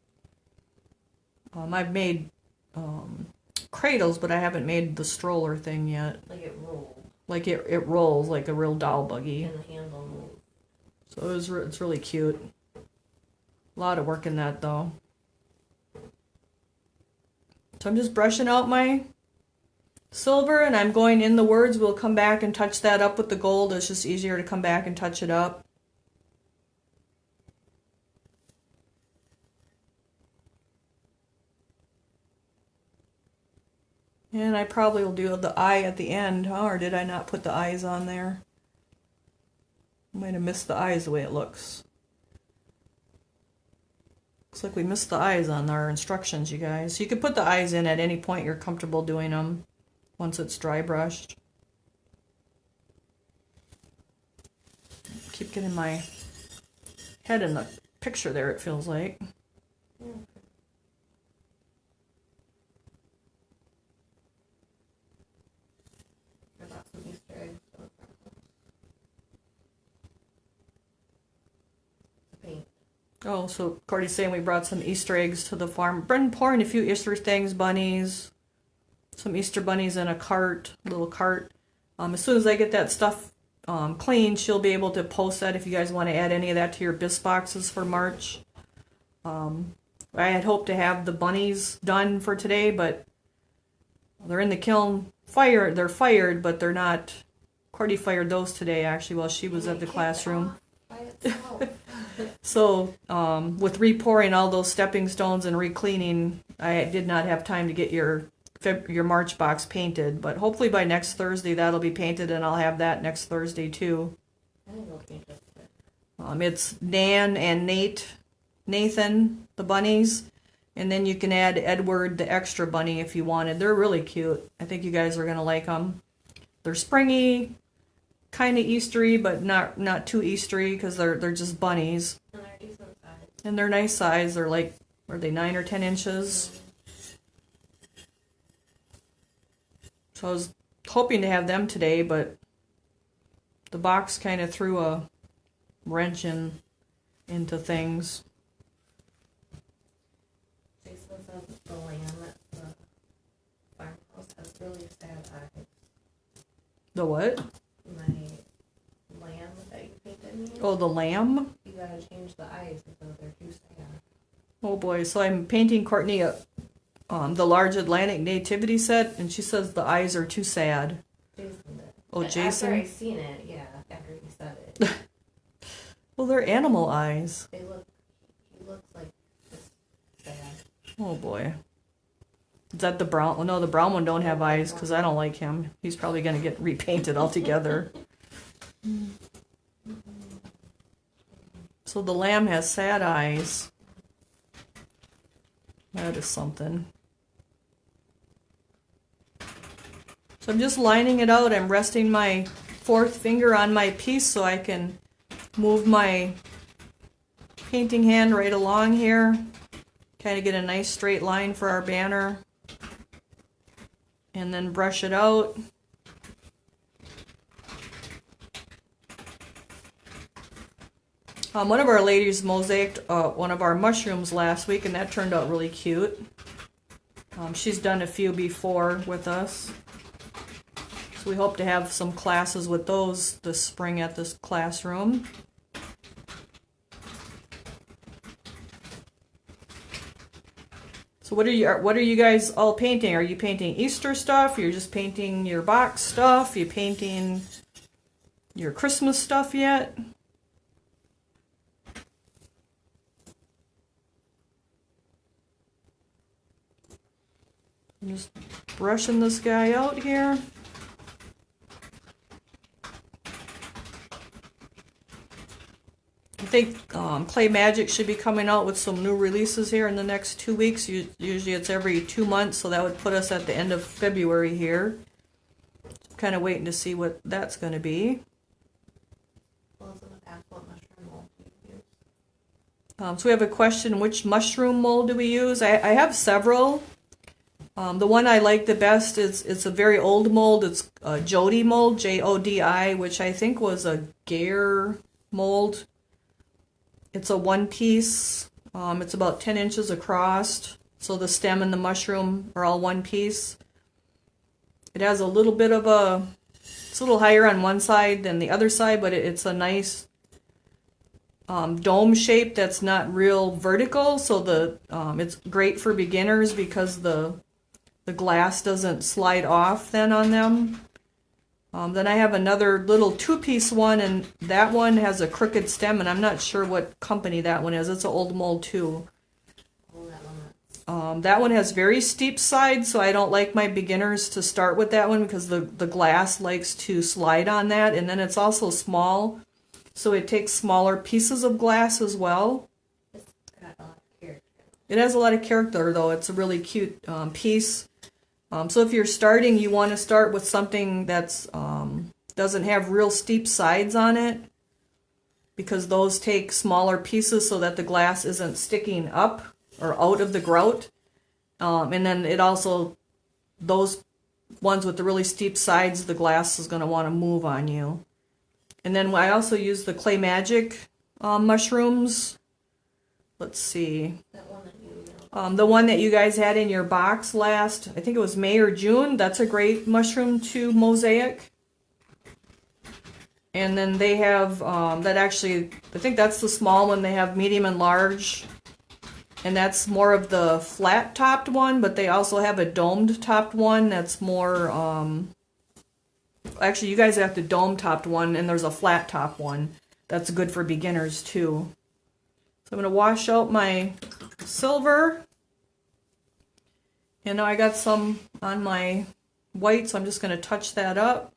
I've made cradles, but I haven't made the stroller thing yet. Like it rolled. Like it rolls like a real doll buggy. And the handle moved. So it's really cute. A lot of work in that though. So I'm just brushing out my silver, and I'm going in the words. We'll come back and touch that up with the gold. It's just easier to come back and touch it up. And I probably will do the eye at the end, huh? Or did I not put the eyes on there? I might have missed the eyes the way it looks. Looks like we missed the eyes on our instructions, you guys. You can put the eyes in at any point you're comfortable doing them once it's dry brushed. Keep getting my head in the picture there, it feels like. Yeah. paint. Oh, so Cordy's saying we brought some Easter eggs to the farm. Brenda pouring a few Easter things, bunnies, some Easter bunnies in a cart, little cart. As soon as I get that stuff clean, she'll be able to post that if you guys want to add any of that to your bisque boxes for March. I had hoped to have the bunnies done for today, but they're in the kiln. They're fired, but they're not. Cordy fired those today, actually, while she was at the classroom. By itself. So, with repouring all those stepping stones and re-cleaning, I did not have time to get your March box painted. But hopefully by next Thursday that'll be painted, and I'll have that next Thursday too. I think we'll paint it. It's Dan and Nathan, the bunnies, and then you can add Edward, the extra bunny, if you wanted. They're really cute. I think you guys are gonna like them. They're springy, kind of Eastery, but not too Eastery because they're just bunnies. And they're decent size. And they're nice size. They're like, are they 9 or 10 inches? So I was hoping to have them today, but the box kind of threw a wrench into things. Jason says the lamb at the farmhouse has really sad eyes. The what? My lamb that you painted me. Oh, the lamb? You gotta change the eyes because they're too sad. Oh boy, so I'm painting Courtney the large Atlantic nativity set, and she says the eyes are too sad. Jason did. Oh, But Jason? After I seen it, yeah, after he said it. Well, they're animal eyes. He looks like just sad. Oh boy. Is that the brown? Well, no, the brown one don't have eyes because I don't like him. He's probably going to get repainted altogether. So the lamb has sad eyes. That is something. So I'm just lining it out. I'm resting my fourth finger on my piece so I can move my painting hand right along here. Kind of get a nice straight line for our banner. And then brush it out. One of our ladies mosaicked one of our mushrooms last week, and that turned out really cute. She's done a few before with us. So we hope to have some classes with those this spring at this classroom. So what are you guys all painting? Are you painting Easter stuff? You're just painting your box stuff? You painting your Christmas stuff yet? I'm just brushing this guy out here. I think Clay Magic should be coming out with some new releases here in the next 2 weeks. Usually it's every 2 months, so that would put us at the end of February here. Kind of waiting to see what that's going to be. Well, in the past, what mushroom mold do you use? So we have a question, which mushroom mold do we use? I have several. The one I like the best it's a very old mold. It's a Jodi mold, Jodi, which I think was a Gare mold. It's a one piece. It's about 10 inches across. So the stem and the mushroom are all one piece. It has a little bit of it's a little higher on one side than the other side, but it's a nice dome shape that's not real vertical. So it's great for beginners because the glass doesn't slide off then on them. Then I have another little two-piece one, and that one has a crooked stem, and I'm not sure what company that one is. It's an old mold too. Oh, that one. That one has very steep sides, so I don't like my beginners to start with that one because the glass likes to slide on that, and then it's also small, so it takes smaller pieces of glass as well. It's got a lot of character. It has a lot of character, though. It's a really cute piece. So if you're starting, you want to start with something that's doesn't have real steep sides on it, because those take smaller pieces so that the glass isn't sticking up or out of the grout. And then it also, those ones with the really steep sides, the glass is going to want to move on you. And then I also use the Clay Magic mushrooms. Let's see. That one that you The one that you guys had in your box last, I think it was May or June. That's a great mushroom to mosaic. And then they have, that actually, I think that's the small one. They have medium and large. And that's more of the flat topped one, but they also have a domed topped one that's more, actually you guys have the dome topped one, and there's a flat top one. That's good for beginners too. So I'm going to wash out my silver. And now I got some on my white, so I'm just going to touch that up.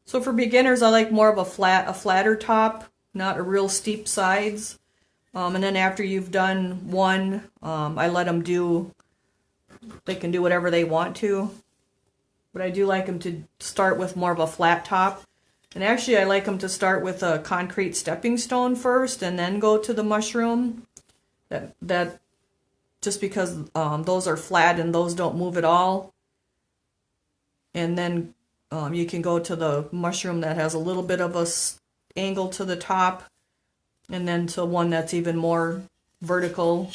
So for beginners, I like more of a flatter top, not a real steep sides. And then after you've done one, I let them they can do whatever they want to. But I do like them to start with more of a flat top. And actually I like them to start with a concrete stepping stone first and then go to the mushroom. That just because those are flat and those don't move at all. And then you can go to the mushroom that has a little bit of a angle to the top, and then to one that's even more vertical.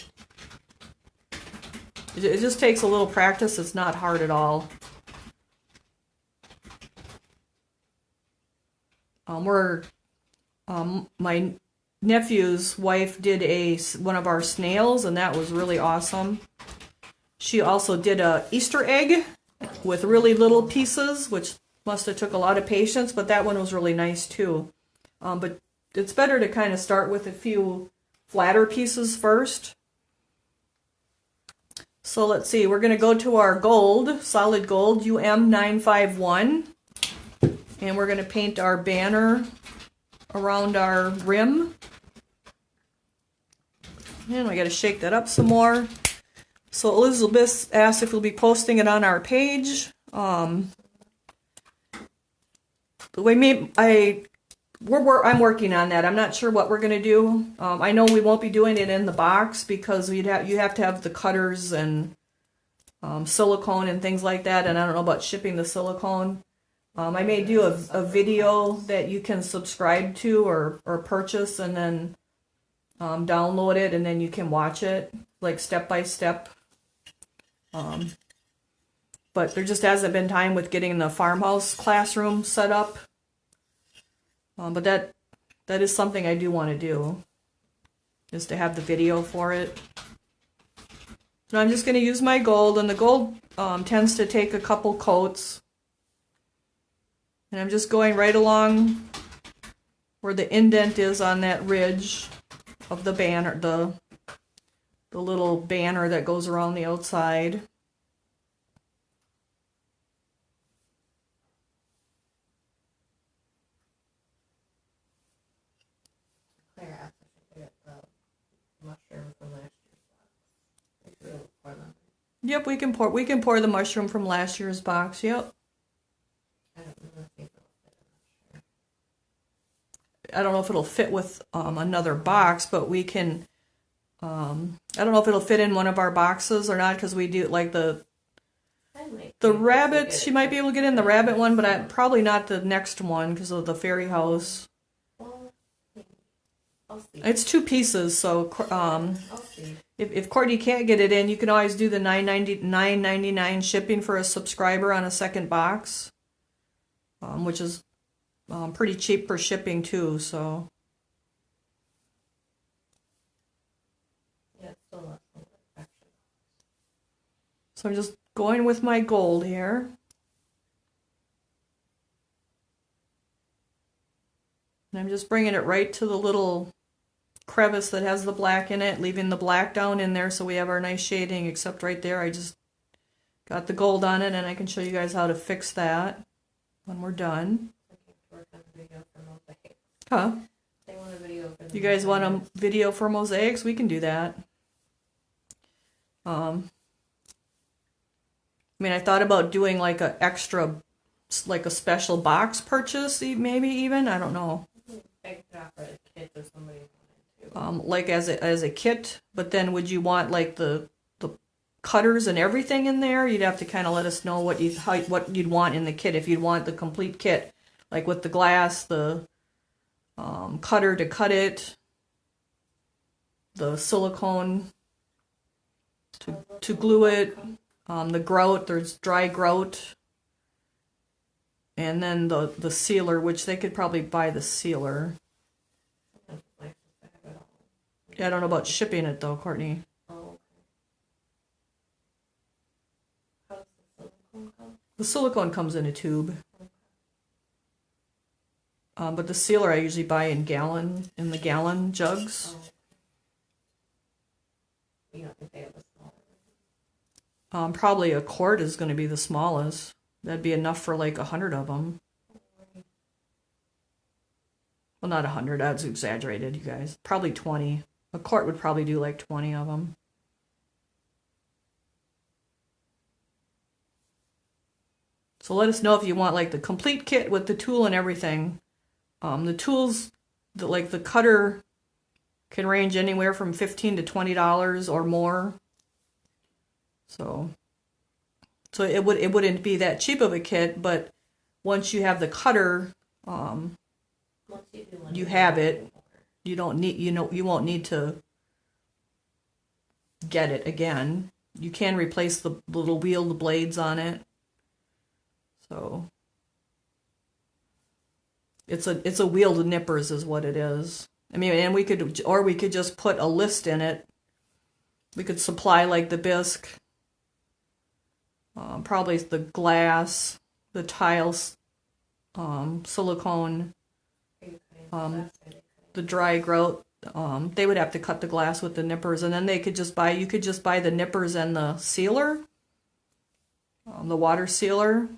It just takes a little practice. It's not hard at all. My nephew's wife did one of our snails, and that was really awesome. She also did a Easter egg with really little pieces, which must have took a lot of patience, but that one was really nice too. But it's better to kind of start with a few flatter pieces first. So let's see, we're going to go to our gold, solid gold, UM951, and we're going to paint our banner around our rim. And we got to shake that up some more. So Elizabeth asked if we'll be posting it on our page. I'm working on that. I'm not sure what we're going to do. I know we won't be doing it in the box because you have to have the cutters and silicone and things like that, and I don't know about shipping the silicone. I may do a video that you can subscribe to or purchase and then download it, and then you can watch it like step by step. But there just hasn't been time with getting the farmhouse classroom set up. But that is something I do want to do, is to have the video for it. So I'm just going to use my gold, and the gold tends to take a couple coats. And I'm just going right along where the indent is on that ridge of the banner, the little banner that goes around the outside. Claire asked if I could get the mushroom from last year's box. Yep, we can pour the mushroom from last year's box. Yep. I don't know if it'll fit with another box, but we can. I don't know if it'll fit in one of our boxes or not, because we do like the rabbits. She might be able to get in the rabbit one, but probably not the next one because of the fairy house. Well, I'll see. It's 2 pieces, so I'll see. if Courtney can't get it in, you can always do the $9.99 shipping for a subscriber on a second box, which is pretty cheap for shipping too. So Yeah, it's still less than the extra. I'm just going with my gold here. And I'm just bringing it right to the little crevice that has the black in it, leaving the black down in there so we have our nice shading, except right there I just got the gold on it, and I can show you guys how to fix that when we're done. Work on a video for mosaics. Huh? They want a video for You guys want a video for mosaics? We can do that. I mean, I thought about doing like a extra, like a special box purchase, maybe even. I don't know. Big drop for a kid or somebody wanted to. Like as a kit, but then would you want like the cutters and everything in there? You'd have to kind of let us know what you'd want in the kit, if you'd want the complete kit, like with the glass, the cutter to cut the silicone to glue it, the grout, there's dry grout, and then the sealer, which they could probably buy the sealer. Yeah, I don't know about shipping it though, Courtney. The silicone comes in a tube. But the sealer I usually buy in the gallon jugs. You don't think they have a smaller? Probably a quart is going to be the smallest. That'd be enough for like 100 of them. Well, not 100. That's exaggerated, you guys. Probably 20. A quart would probably do like 20 of them. So let us know if you want like the complete kit with the tool and everything. The tools, like the cutter, can range anywhere from $15 to $20 or more. So it wouldn't be that cheap of a kit, but once you have the cutter, you have it. You don't need, you won't need to get it again. You can replace the little wheeled blades on it. So it's a wheeled nippers is what it is. I mean, and we could just put a list in it. We could supply like the bisque, probably the glass, the tiles, silicone, the dry grout. They would have to cut the glass with the nippers, and then you could just buy the nippers and the sealer, the water sealer,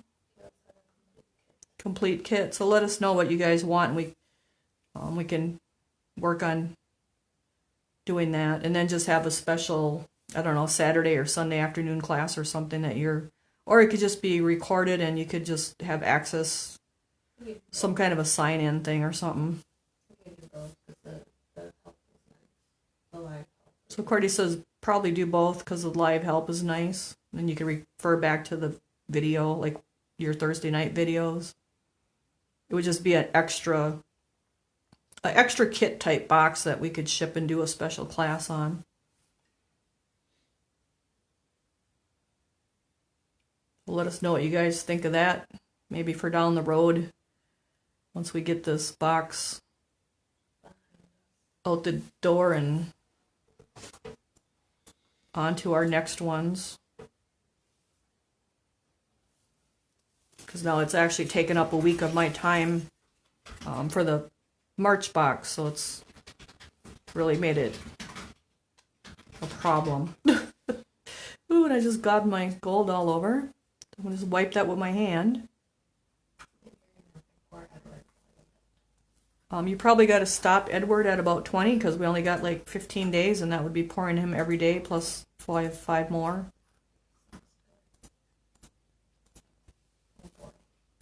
complete kit. So let us know what you guys want, and we can work on doing that, and then just have a special, I don't know, Saturday or Sunday afternoon class or something or it could just be recorded and you could just have access, some kind of a sign-in thing or something. So Courtney says probably do both because the live help is nice. And you can refer back to the video, like your Thursday night videos. It would just be an extra kit type box that we could ship and do a special class on. Let us know what you guys think of that. Maybe for down the road, once we get this box out the door and on to our next ones. Because now it's actually taken up a week of my time for the March box, so it's really made it a problem. Ooh, and I just got my gold all over. I'm going to just wipe that with my hand. You probably got to stop Edward at about 20 because we only got like 15 days, and that would be pouring him every day plus five more.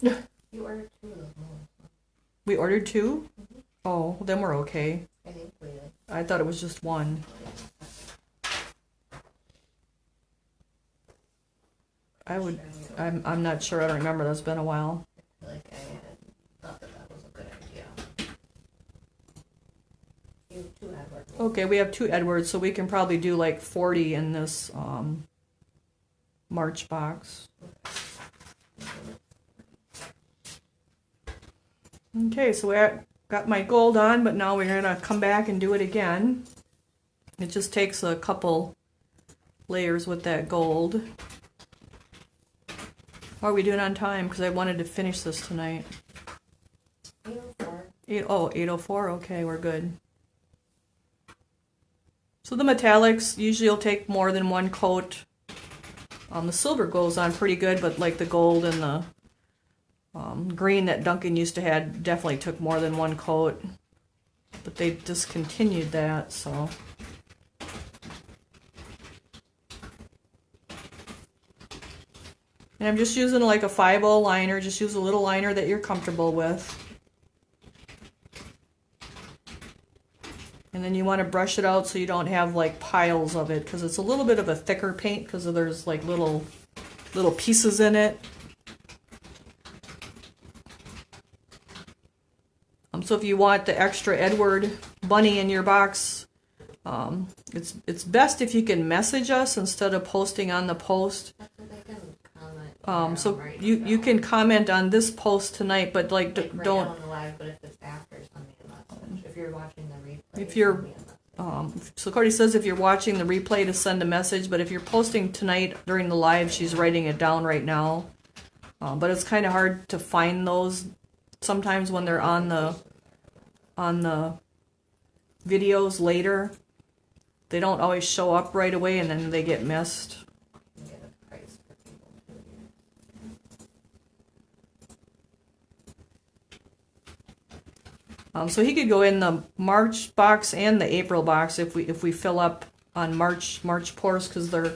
You ordered 2 of those molds. We ordered 2? Mm-hmm. Oh, then we're okay. I think we did. I thought it was just 1. I'm not sure. I don't remember. That's been a while. I feel like I had thought that was a good idea. You have 2 Edwards. Okay, we have 2 Edwards, so we can probably do like 40 in this March box. Okay, so we got my gold on, but now we're going to come back and do it again. It just takes a couple layers with that gold. How are we doing on time? Because I wanted to finish this tonight. 8:04. 8:04? Okay, we're good. So the metallics usually will take more than 1 coat. The silver goes on pretty good, but like the gold and the green that Duncan used to have definitely took more than 1 coat. But they discontinued that, so. And I'm just using like a 5/0 liner. Just use a little liner that you're comfortable with. And then you want to brush it out so you don't have like piles of it, because it's a little bit of a thicker paint because there's like little pieces in it. So So if you want the extra Edward bunny in your box, it's best if you can message us instead of posting on the post. That's what they can comment. So Right you now. can comment on this post tonight, but like Like right don't. now on the live, but if it's after, send me a message. If you're watching the replay, If you're- send me a message. So Cordy says if you're watching the replay to send a message, but if you're posting tonight during the live, she's writing it down right now. But it's kind of hard to find those sometimes when they're on the videos later. They don't always show up right away, and then they get missed. You can get a price for people too here. So he could go in the March box and the April box if we fill up on March pours, because they're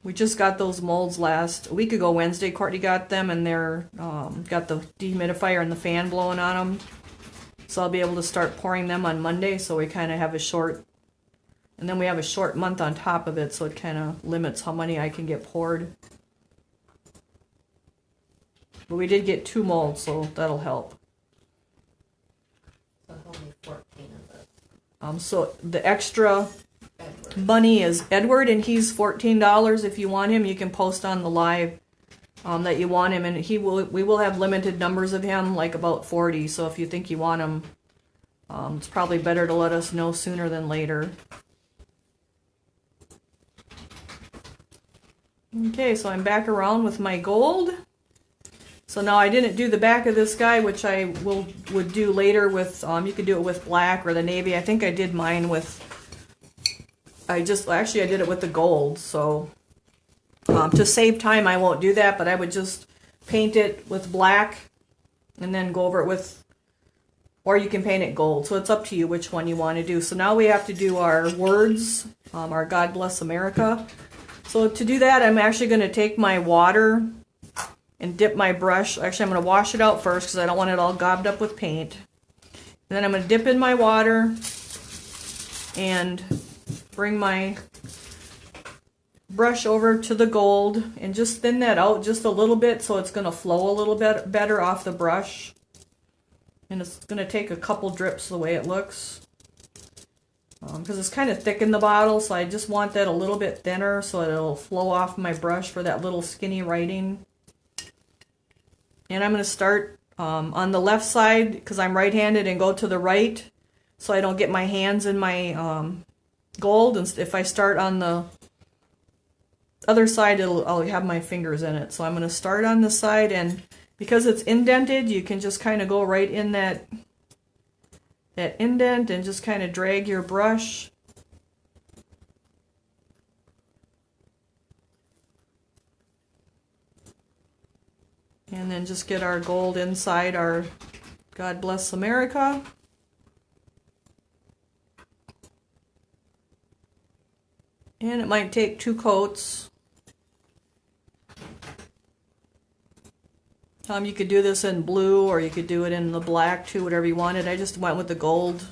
we just got those molds a week ago Wednesday. Courtney got them, and they're got the dehumidifier and the fan blowing on them. So I'll be able to start pouring them on Monday. So we kind of have a short, and then we have a short month on top of it, so it kind of limits how many I can get poured. But we did get 2 molds, so that'll help. So only 14 of this. So the extra Edward. bunny is Edward, and he's $14. If you want him, you can post on the live that you want him, and we will have limited numbers of him, like about 40. So if you think you want him, it's probably better to let us know sooner than later. Okay, so I'm back around with my gold. So now I didn't do the back of this guy, which I would do later with, you could do it with black or the navy. I think I did mine with, I did it with the gold. So to save time, I won't do that, but I would just paint it with black and then go over it with, or you can paint it gold. So it's up to you which one you want to do. So now we have to do our words, our God Bless America. So to do that, I'm actually going to take my water and dip my brush. Actually, I'm going to wash it out first because I don't want it all gobbed up with paint. And then I'm going to dip in my water and bring my brush over to the gold and just thin that out just a little bit so it's going to flow a little bit better off the brush. And it's going to take a couple drips the way it looks. Because it's kind of thick in the bottle, so I just want that a little bit thinner so it'll flow off my brush for that little skinny writing. And I'm going to start on the left side because I'm right-handed and go to the right so I don't get my hands in my gold. And if I start on the other side, I'll have my fingers in it. So I'm going to start on the side, and because it's indented, you can just kind of go right in that indent and just kind of drag your brush. And then just get our gold inside our God Bless America. And it might take 2 coats. You could do this in blue, or you could do it in the black too, whatever you wanted. I just went with the gold.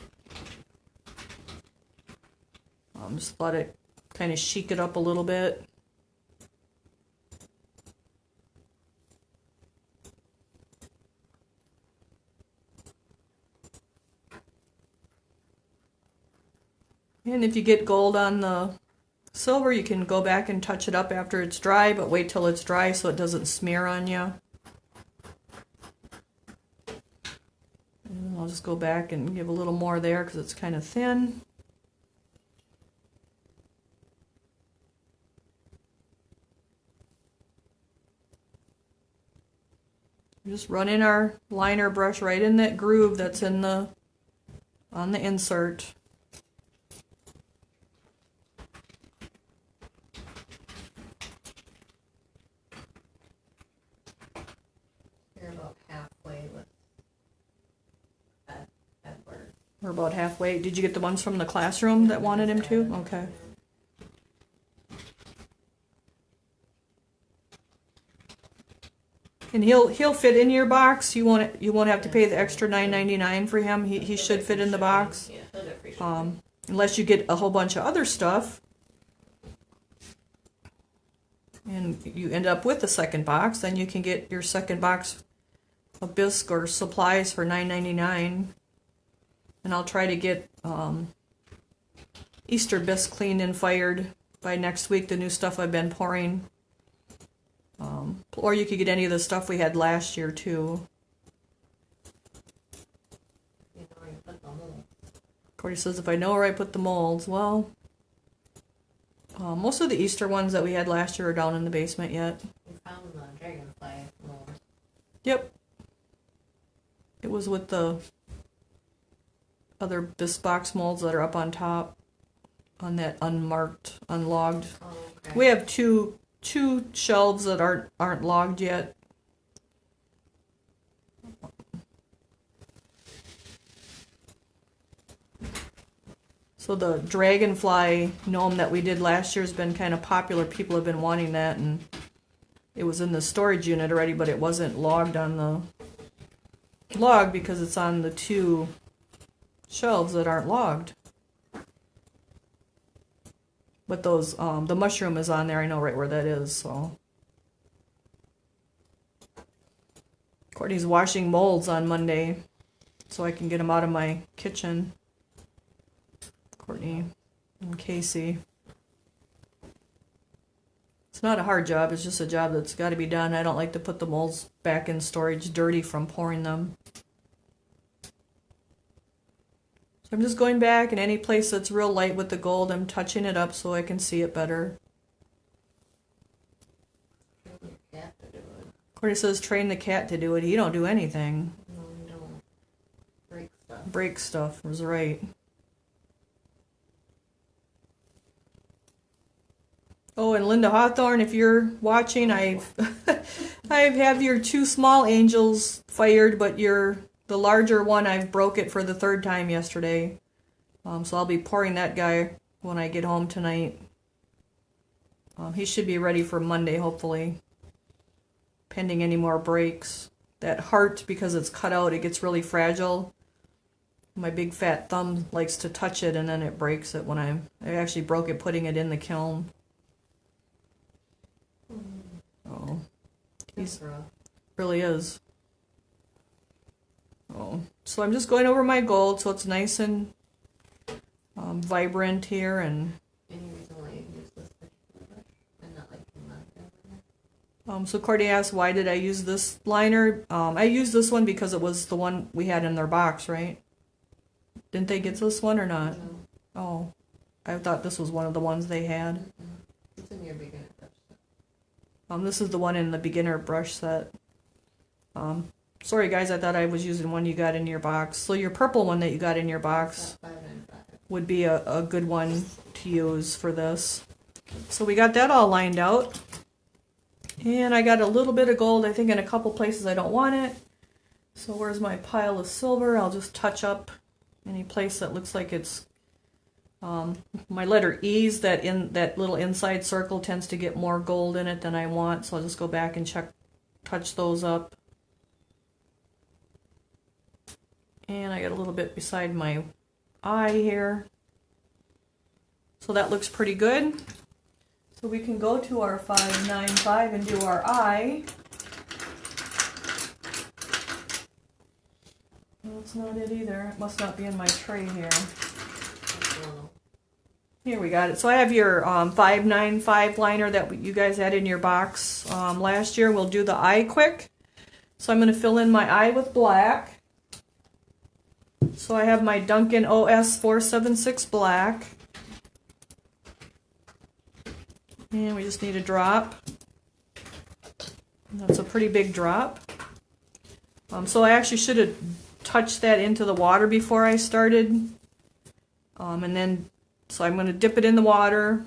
Just let it kind of chic it up a little bit. And if you get gold on the silver, you can go back and touch it up after it's dry, but wait till it's dry so it doesn't smear on you. And I'll just go back and give a little more there because it's kind of thin. Just run in our liner brush right in that groove that's in on the insert. You're about halfway with Edward. We're about halfway. Did you get the ones from the classroom that wanted him to? Okay. And he'll fit in your box. You won't have to pay the extra $9.99 for him. He should fit in the box. Yeah, he'll get free shipping. Unless you get a whole bunch of other stuff. And you end up with a second box, then you can get your second box a bisque or supplies for $9.99, and I'll try to get Easter bisque cleaned and fired by next week, the new stuff I've been pouring. Or you could get any of the stuff we had last year too. You know where you put the mold. Cordy says if I know where I put the molds. Well, most of the Easter ones that we had last year are down in the basement yet. You found the dragonfly mold. Yep. It was with the other bisque box molds that are up on top on that unmarked, unlogged. Oh, okay. We have two shelves that aren't logged yet. So the dragonfly gnome that we did last year has been kind of popular. People have been wanting that, and it was in the storage unit already, but it wasn't logged on the log because it's on the two shelves that aren't logged. But those, the mushroom is on there. I know right where that is, so. Courtney's washing molds on Monday, so I can get them out of my kitchen. Courtney and Casey. It's not a hard job. It's just a job that's got to be done. I don't like to put the molds back in storage dirty from pouring them. So I'm just going back, and any place that's real light with the gold, I'm touching it up so I can see it better. Train your cat to do it. Courtney says train the cat to do it. He don't do anything. No, you don't. Break stuff. Break stuff was right. Oh, and Linda Hawthorne, if you're watching, I have your two small angels fired, but the larger one, I've broke it for the third time yesterday. So I'll be pouring that guy when I get home tonight. He should be ready for Monday, hopefully, pending any more breaks. That heart, because it's cut out, it gets really fragile. My big fat thumb likes to touch it, and then it breaks it when I actually broke it putting it in the kiln. Oh, he's really is. Oh, so I'm just going over my gold so it's nice and vibrant here. And Any reason why you use this particular brush and not like the liner? so Cordy asked, why did I use this liner? I used this one because it was the one we had in their box, right? Didn't they get this one or not? No. Oh, I thought this was one of the ones they had. Mm-mm. It's in your beginner brush set. This is the one in the beginner brush set. Sorry guys, I thought I was using one you got in your box. So your purple one that you got in your box would be a good one to use for this. So we got that all lined out. And I got a little bit of gold, I think in a couple places I don't want it. So where's my pile of silver? I'll just touch up any place that looks like it's my letter E's, that little inside circle tends to get more gold in it than I want, so I'll just go back and touch those up. And I got a little bit beside my eye here. So that looks pretty good. So we can go to our 595 and do our eye. That's not it either. It must not be in my tray here. Here we got it. So I have your 595 liner that you guys had in your box last year. We'll do the eye quick. So I'm going to fill in my eye with black. So I have my Duncan OS 476 black. And we just need a drop. That's a pretty big drop. So I actually should have touched that into the water before I started. And then, so I'm going to dip it in the water,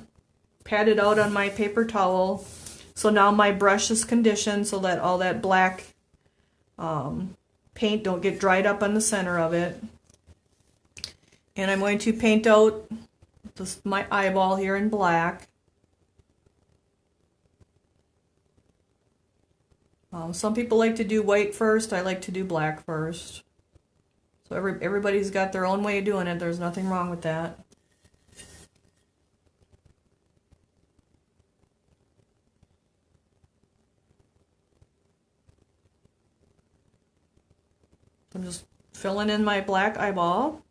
pat it out on my paper towel. So now my brush is conditioned so that all that black paint don't get dried up on the center of it. And I'm going to paint out my eyeball here in black. Some people like to do white first. I like to do black first. So everybody's got their own way of doing it. There's nothing wrong with that. I'm just filling in my black eyeball.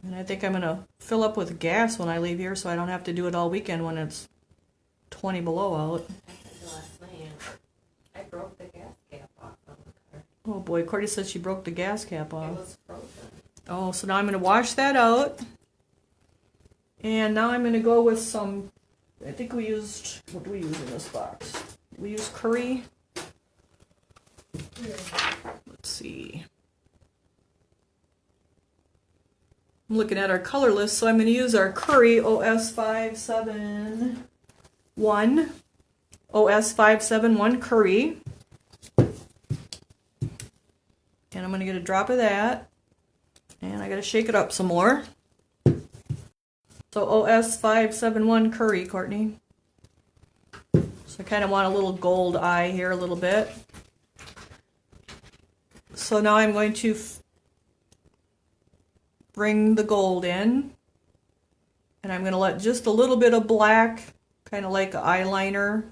And I think I'm going to fill up with gas when I leave here so I don't have to do it all weekend when it's 20 below out. Last night, I broke the gas cap off on the car. Oh boy, Cordy said she broke the gas cap It off. was frozen. Oh, so now I'm going to wash that out. And now I'm going to go with some, I think we used, what do we use in this box? We use curry. Let's see. I'm looking at our color list, so I'm going to use our curry OS571. OS571 curry. And I'm going to get a drop of that. And I got to shake it up some more. So OS571 curry, Courtney. So I kind of want a little gold eye here a little bit. So now I'm going to bring the gold in. And I'm going to let just a little bit of black, kind of like an eyeliner.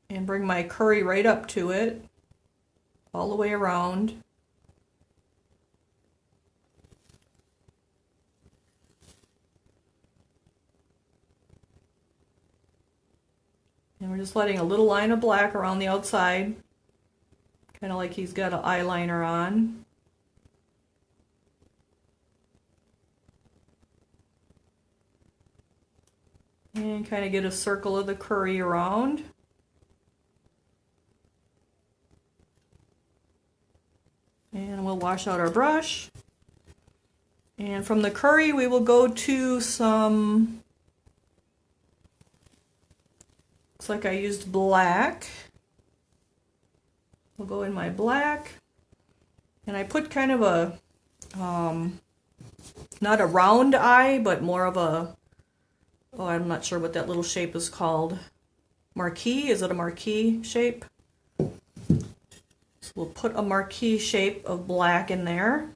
And bring my curry right up to it. All the way around. And we're just letting a little line of black around the outside. Kind of like he's got an eyeliner on. And kind of get a circle of the curry around. And we'll wash out our brush. And from the curry we will go to some, looks like I used black. We'll go in my black. And I put kind of a, not a round eye, but more of a, oh, I'm not sure what that little shape is called. Marquee? Is it a marquee shape? So we'll put a marquee shape of black in there.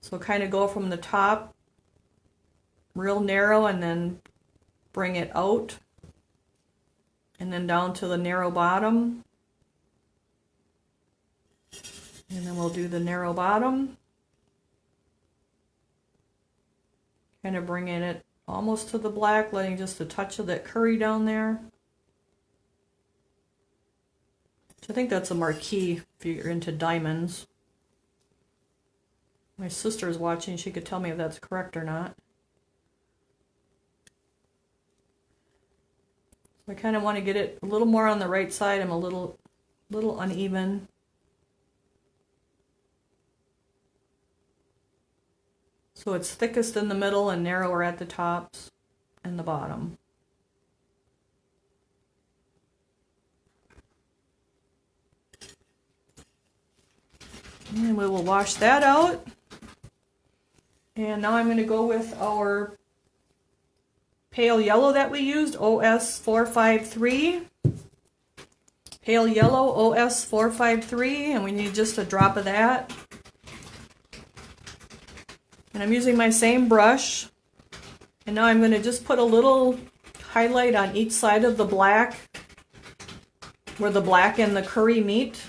So kind of go from the top real narrow and then bring it out. And then down to the narrow bottom. And then we'll do the narrow bottom. Kind of bringing it almost to the black, letting just a touch of that curry down there. I think that's a marquee if you're into diamonds. My sister is watching, she could tell me if that's correct or not. So I kind of want to get it a little more on the right side. I'm a little uneven. So it's thickest in the middle and narrower at the tops and the bottom. And we will wash that out. And now I'm going to go with our pale yellow that we used, OS453. Pale yellow, OS453, and we need just a drop of that. And I'm using my same brush. And now I'm going to just put a little highlight on each side of the black, where the black and the curry meet.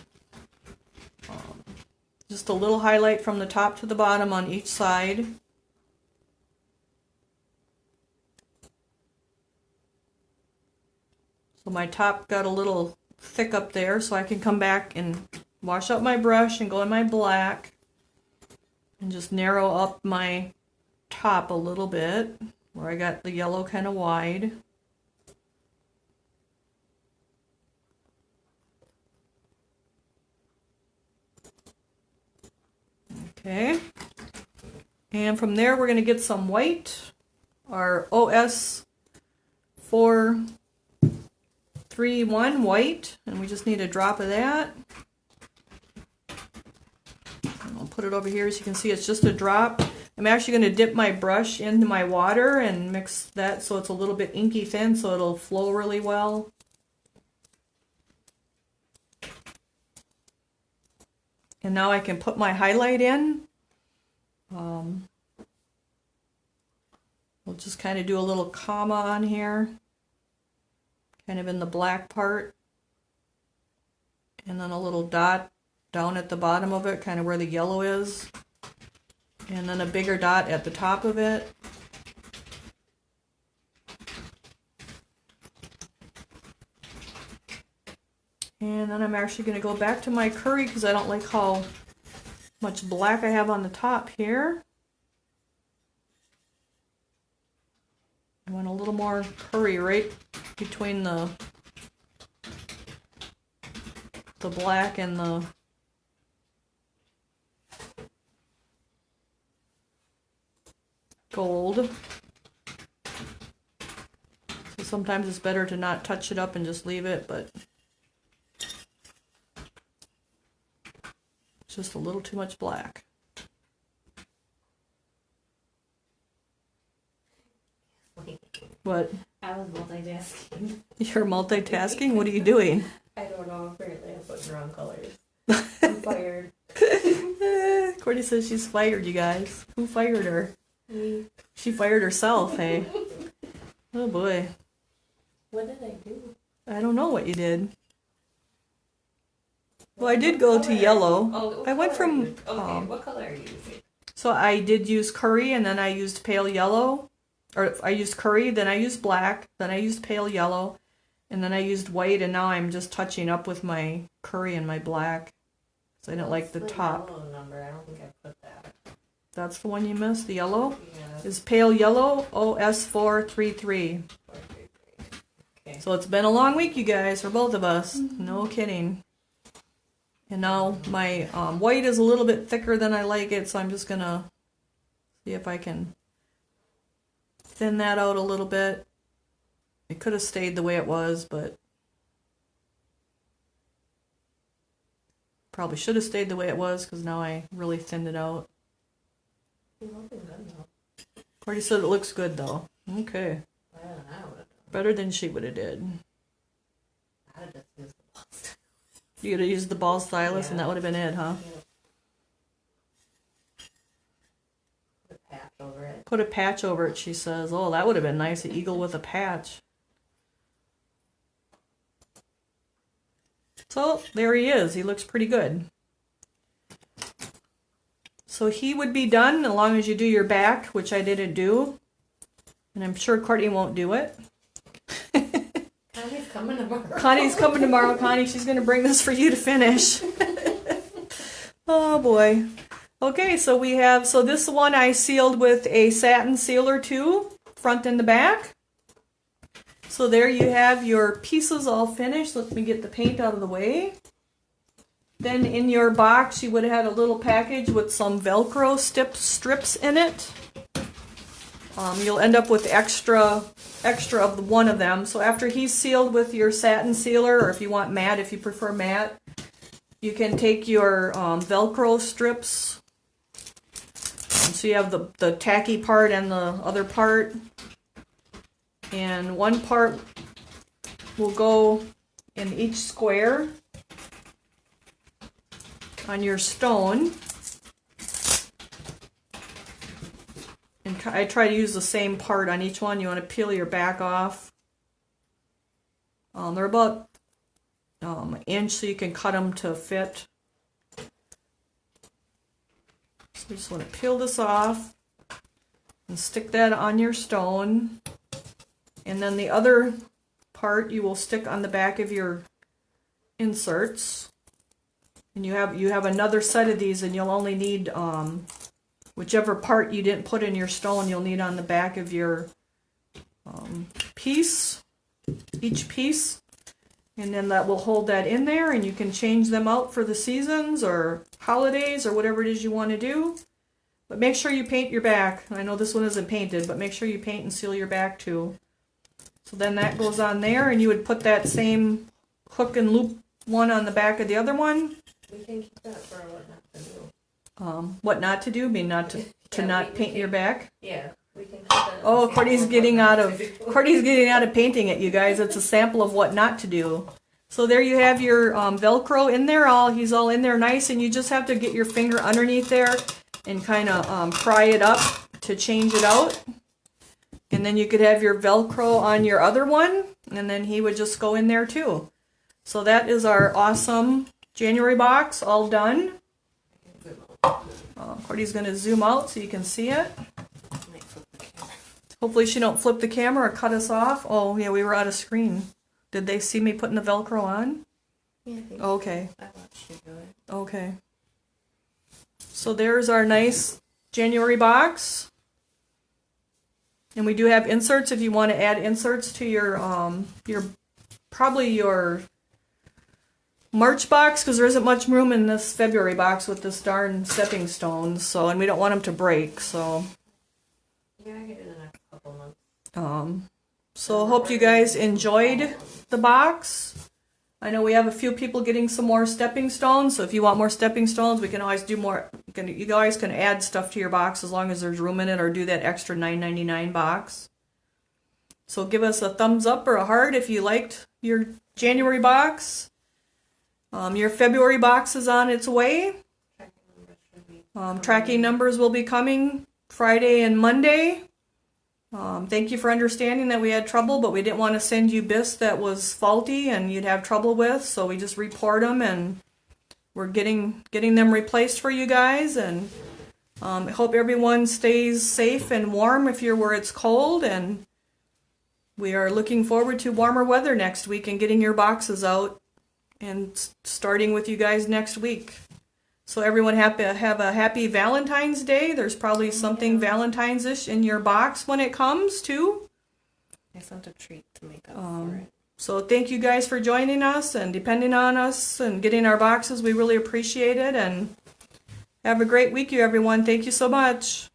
Just a little highlight from the top to the bottom on each side. So my top got a little thick up there, so I can come back and wash out my brush and go in my black and just narrow up my top a little bit where I got the yellow kind of wide. Okay, and from there we're going to get some white, our OS431 white, and we just need a drop of that. And I'll put it over here so you can see it's just a drop. I'm actually going to dip my brush into my water and mix that so it's a little bit inky thin so it'll flow really well. And now I can put my highlight in. We'll just kind of do a little comma on here. kind of in the black part. And then a little dot down at the bottom of it, kind of where the yellow is. And then a bigger dot at the top of it. And then I'm actually going to go back to my curry because I don't like how much black I have on the top here. I want a little more curry right between the black and the gold. So sometimes it's better to not touch it up and just leave it, but it's just a little too much black. What? I was multitasking. You're multitasking? What are you doing? I don't know. Apparently, I'm putting wrong colors. I'm fired. Courtney says she's fired, you guys. Who fired her? Me. She fired herself, hey? Oh boy. What did I do? I don't know what you did. Well, I did go to yellow. Oh, I went from... Okay, what color are you using? So I did use curry, and then I used pale yellow. Or I used curry, then I used black, then I used pale yellow, and then I used white, and now I'm just touching up with my curry and my black. So I didn't like the top. Yellow number. I don't think I put that. That's the one you missed, the yellow? Yeah. Is pale yellow OS433. Okay. So it's been a long week, you guys, for both of us. No kidding. And now my white is a little bit thicker than I like it, so I'm just going to see if I can thin that out a little bit. It could have stayed the way it was, but probably should have stayed the way it was because now I really thinned it out. You're looking good though. Cordy said it looks good though. Okay. Better than I would have done. Better than she would have did. I would have just used the balls. You could have used the ball stylus and Yeah. that would have been it, huh? Put a patch over it. Put a patch over it, she says. Oh, that would have been nice, an eagle with a patch. So, there he is. He looks pretty good. So he would be done as long as you do your back, which I didn't do. And I'm sure Courtney won't do it. Connie's coming tomorrow. Connie's coming tomorrow, Connie. She's going to bring this for you to finish. Oh, boy. Okay, so we have, so this one I sealed with a satin sealer too, front and the back. So there you have your pieces all finished. Let me get the paint out of the way. Then in your box, you would have had a little package with some Velcro strips in it. You'll end up with extra of one of them. So after he's sealed with your satin sealer, or if you want matte, if you prefer matte, you can take your Velcro strips. So you have the tacky part and the other part. And one part will go in each square on your stone. And I try to use the same part on each one. You want to peel your back off. They're about an inch, so you can cut them to fit. So you just want to peel this off and stick that on your stone. And then the other part you will stick on the back of your inserts. And you have another set of these, and you'll only need whichever part you didn't put in your stone, you'll need on the back of your piece, each piece. And then that will hold that in there, and you can change them out for the seasons or holidays or whatever it is you want to do. But make sure you paint your back. I know this one isn't painted, but make sure you paint and seal your back too. So then that goes on there, and you would put that same hook and loop one on the back of the other one. We can keep that for what not to do. What not to do? Mean not to Yeah, not paint your back? Yeah, we can keep that. Oh, as a Courtney's sample getting what out not of to do. Courtney's getting out of painting it, you guys. It's a sample of what not to do. So there you have your Velcro in there. He's all in there nice, and you just have to get your finger underneath there and kind of pry it up to change it out. And then you could have your Velcro on your other one, and then he would just go in there too. So that is our awesome January box, all done. Courtney's going to zoom out so you can see it. Hopefully she don't flip the camera or cut us off. Oh, yeah, we were out of screen. Did they see me putting the Velcro on? Yeah, I think Okay. I watched you do it. Okay. So there's our nice January box. And we do have inserts if you want to add inserts to your probably your March box, because there isn't much room in this February box with this darn stepping stones. So, and we don't want them to break. So, Yeah, I get it in a couple months. so hope you guys enjoyed the box. I know we have a few people getting some more stepping stones. So if you want more stepping stones, we can always do more. You guys can add stuff to your box as long as there's room in it, or do that extra $9.99 box. So give us a thumbs up or a heart if you liked your January box. Your February box is on its way. Tracking numbers will be coming Friday and Monday. Thank you for understanding that we had trouble, but we didn't want to send you bisque that was faulty and you'd have trouble with, so we just report them, and we're getting them replaced for you guys. And I hope everyone stays safe and warm if you're where it's cold, and we are looking forward to warmer weather next week and getting your boxes out and starting with you guys next week. So everyone have a happy Valentine's Day. There's probably something Valentine's-ish in your box when it comes too. I sent a treat to make up for it. So thank you guys for joining us and depending on us and getting our boxes. We really appreciate it, and have a great week, you everyone. Thank you so much.